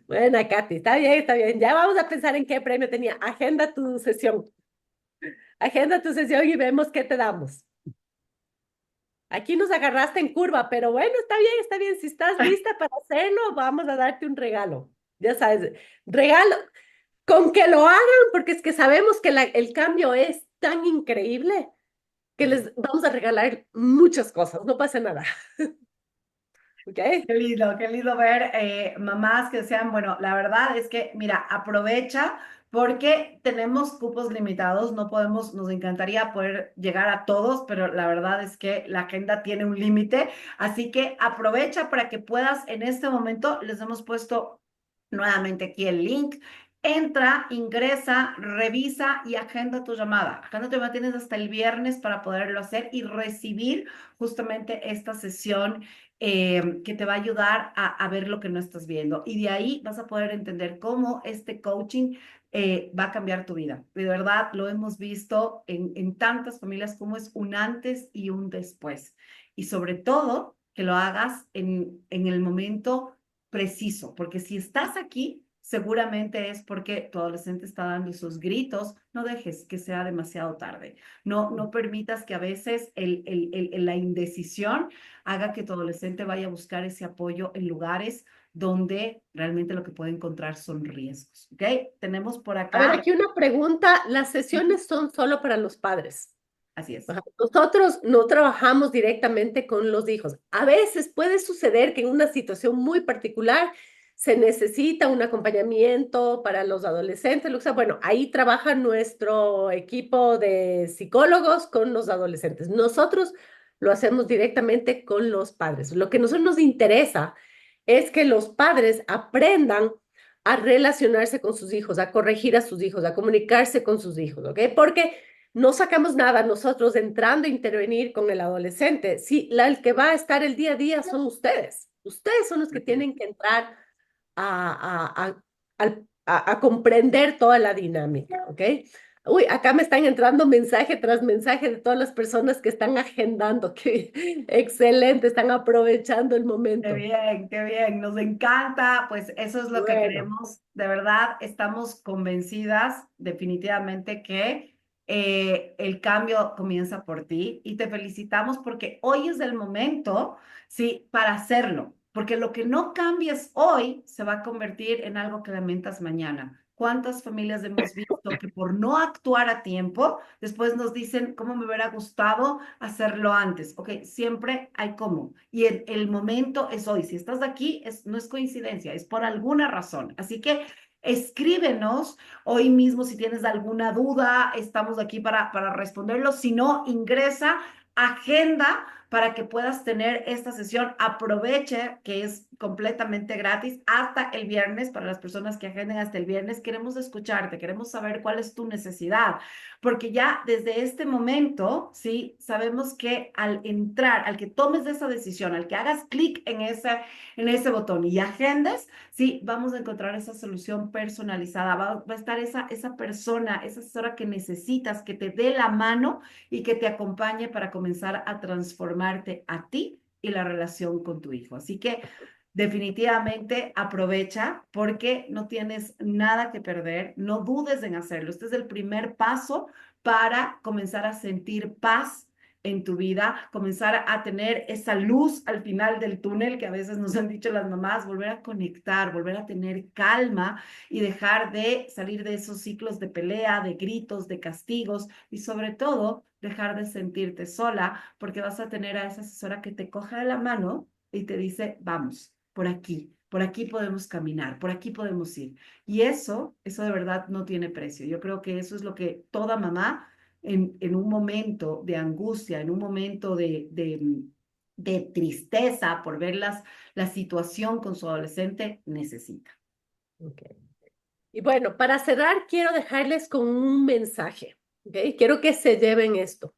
Buena, Katy, está bien, está bien. Ya vamos a pensar en qué premio tenía. Agenda tu sesión. Agenda tu sesión y vemos qué te damos. Aquí nos agarraste en curva, pero bueno, está bien, está bien. Si estás lista para hacerlo, vamos a darte un regalo. Ya sabes, regalo, con que lo hagan, porque es que sabemos que el cambio es tan increíble que les vamos a regalar muchas cosas, no pasa nada. ¿ok? Qué lindo ver mamás que sean, bueno, la verdad es que, mira, aprovecha porque tenemos cupos limitados, no podemos, nos encantaría poder llegar a todos, pero la verdad es que la agenda tiene un límite, así que aprovecha para que puedas en este momento, les hemos puesto nuevamente aquí el link. Entra, ingresa, revisa y agenda tu llamada. Agenda tu llamada, tienes hasta el viernes para poderlo hacer y recibir justamente esta sesión que te va a ayudar a ver lo que no estás viendo. Y de ahí vas a poder entender cómo este coaching va a cambiar tu vida. De verdad, lo hemos visto en tantas familias como es un antes y un después. Y sobre todo, que lo hagas en el momento preciso, porque si estás aquí, seguramente es porque tu adolescente está dando esos gritos, no dejes que sea demasiado tarde, no permitas que a veces la indecisión haga que tu adolescente vaya a buscar ese apoyo en lugares donde realmente lo que puede encontrar son riesgos, ¿ok? Tenemos por A ver, acá, aquí una pregunta. ¿Las sesiones son solo para los padres? así es. Ajá. Nosotros no trabajamos directamente con los hijos. A veces puede suceder que en una situación muy particular se necesita un acompañamiento para los adolescentes, lo que sea. Bueno, ahí trabaja nuestro equipo de psicólogos con los adolescentes. Nosotros lo hacemos directamente con los padres. Lo que a nosotros nos interesa es que los padres aprendan a relacionarse con sus hijos, a corregir a sus hijos, a comunicarse con sus hijos, ¿ok? Porque no sacamos nada nosotros entrando a intervenir con el adolescente. Sí, el que va a estar el día a día son ustedes. Ustedes son los que tienen que entrar a comprender toda la dinámica, ¿ok? Uy, acá me están entrando mensaje tras mensaje de todas las personas que están agendando, que excelente, están aprovechando el momento. Qué bien, nos encanta, pues eso es lo que Bueno. queremos, de verdad, estamos convencidas definitivamente que el cambio comienza por ti y te felicitamos porque hoy es el momento, sí, para hacerlo, porque lo que no cambies hoy se va a convertir en algo que lamentas mañana. ¿Cuántas familias hemos visto que por no actuar a tiempo, después nos dicen cómo me hubiera gustado hacerlo antes? Ok, siempre hay cómo. Y el momento es hoy. Si estás aquí, no es coincidencia, es por alguna razón. Así que escríbenos hoy mismo si tienes alguna duda. Estamos aquí para responderlo. Si no, ingresa, agenda para que puedas tener esta sesión. Aproveche que es completamente gratis hasta el viernes. Para las personas que agenden hasta el viernes, queremos escucharte, queremos saber cuál es tu necesidad, porque ya desde este momento, sí, sabemos que al entrar, al que tomes esa decisión, al que hagas clic en ese botón y agendes, sí, vamos a encontrar esa solución personalizada, va a estar esa persona, esa asesora que necesitas, que te dé la mano y que te acompañe para comenzar a transformarte a ti y la relación con tu hijo. Así que definitivamente aprovecha porque no tienes nada que perder, no dudes en hacerlo. Este es el primer paso para comenzar a sentir paz en tu vida, comenzar a tener esa luz al final del túnel que a veces nos han dicho las mamás, volver a conectar, volver a tener calma y dejar de salir de esos ciclos de pelea, de gritos, de castigos y sobre todo dejar de sentirte sola porque vas a tener a esa asesora que te coja de la mano y te dice, vamos, por aquí podemos caminar, por aquí podemos ir. Y eso de verdad no tiene precio. Yo creo que eso es lo que toda mamá en un momento de angustia, en un momento de tristeza por ver la situación con su adolescente necesita. Okay. Y bueno, para cerrar, quiero dejarles con un mensaje, ¿ok? Quiero que se lleven esto.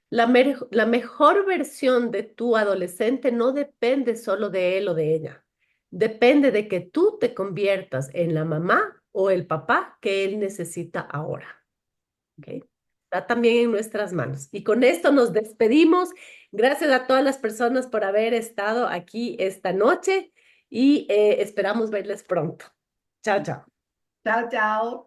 La mejor versión de tu adolescente no depende solo de él o de ella. Depende de que tú te conviertas en la mamá o el papá que él necesita ahora. ¿Ok? Está también en nuestras manos. Y con esto nos despedimos. Gracias a todas las personas por haber estado aquí esta noche y esperamos verles pronto. Chao, chao. Chao, chao.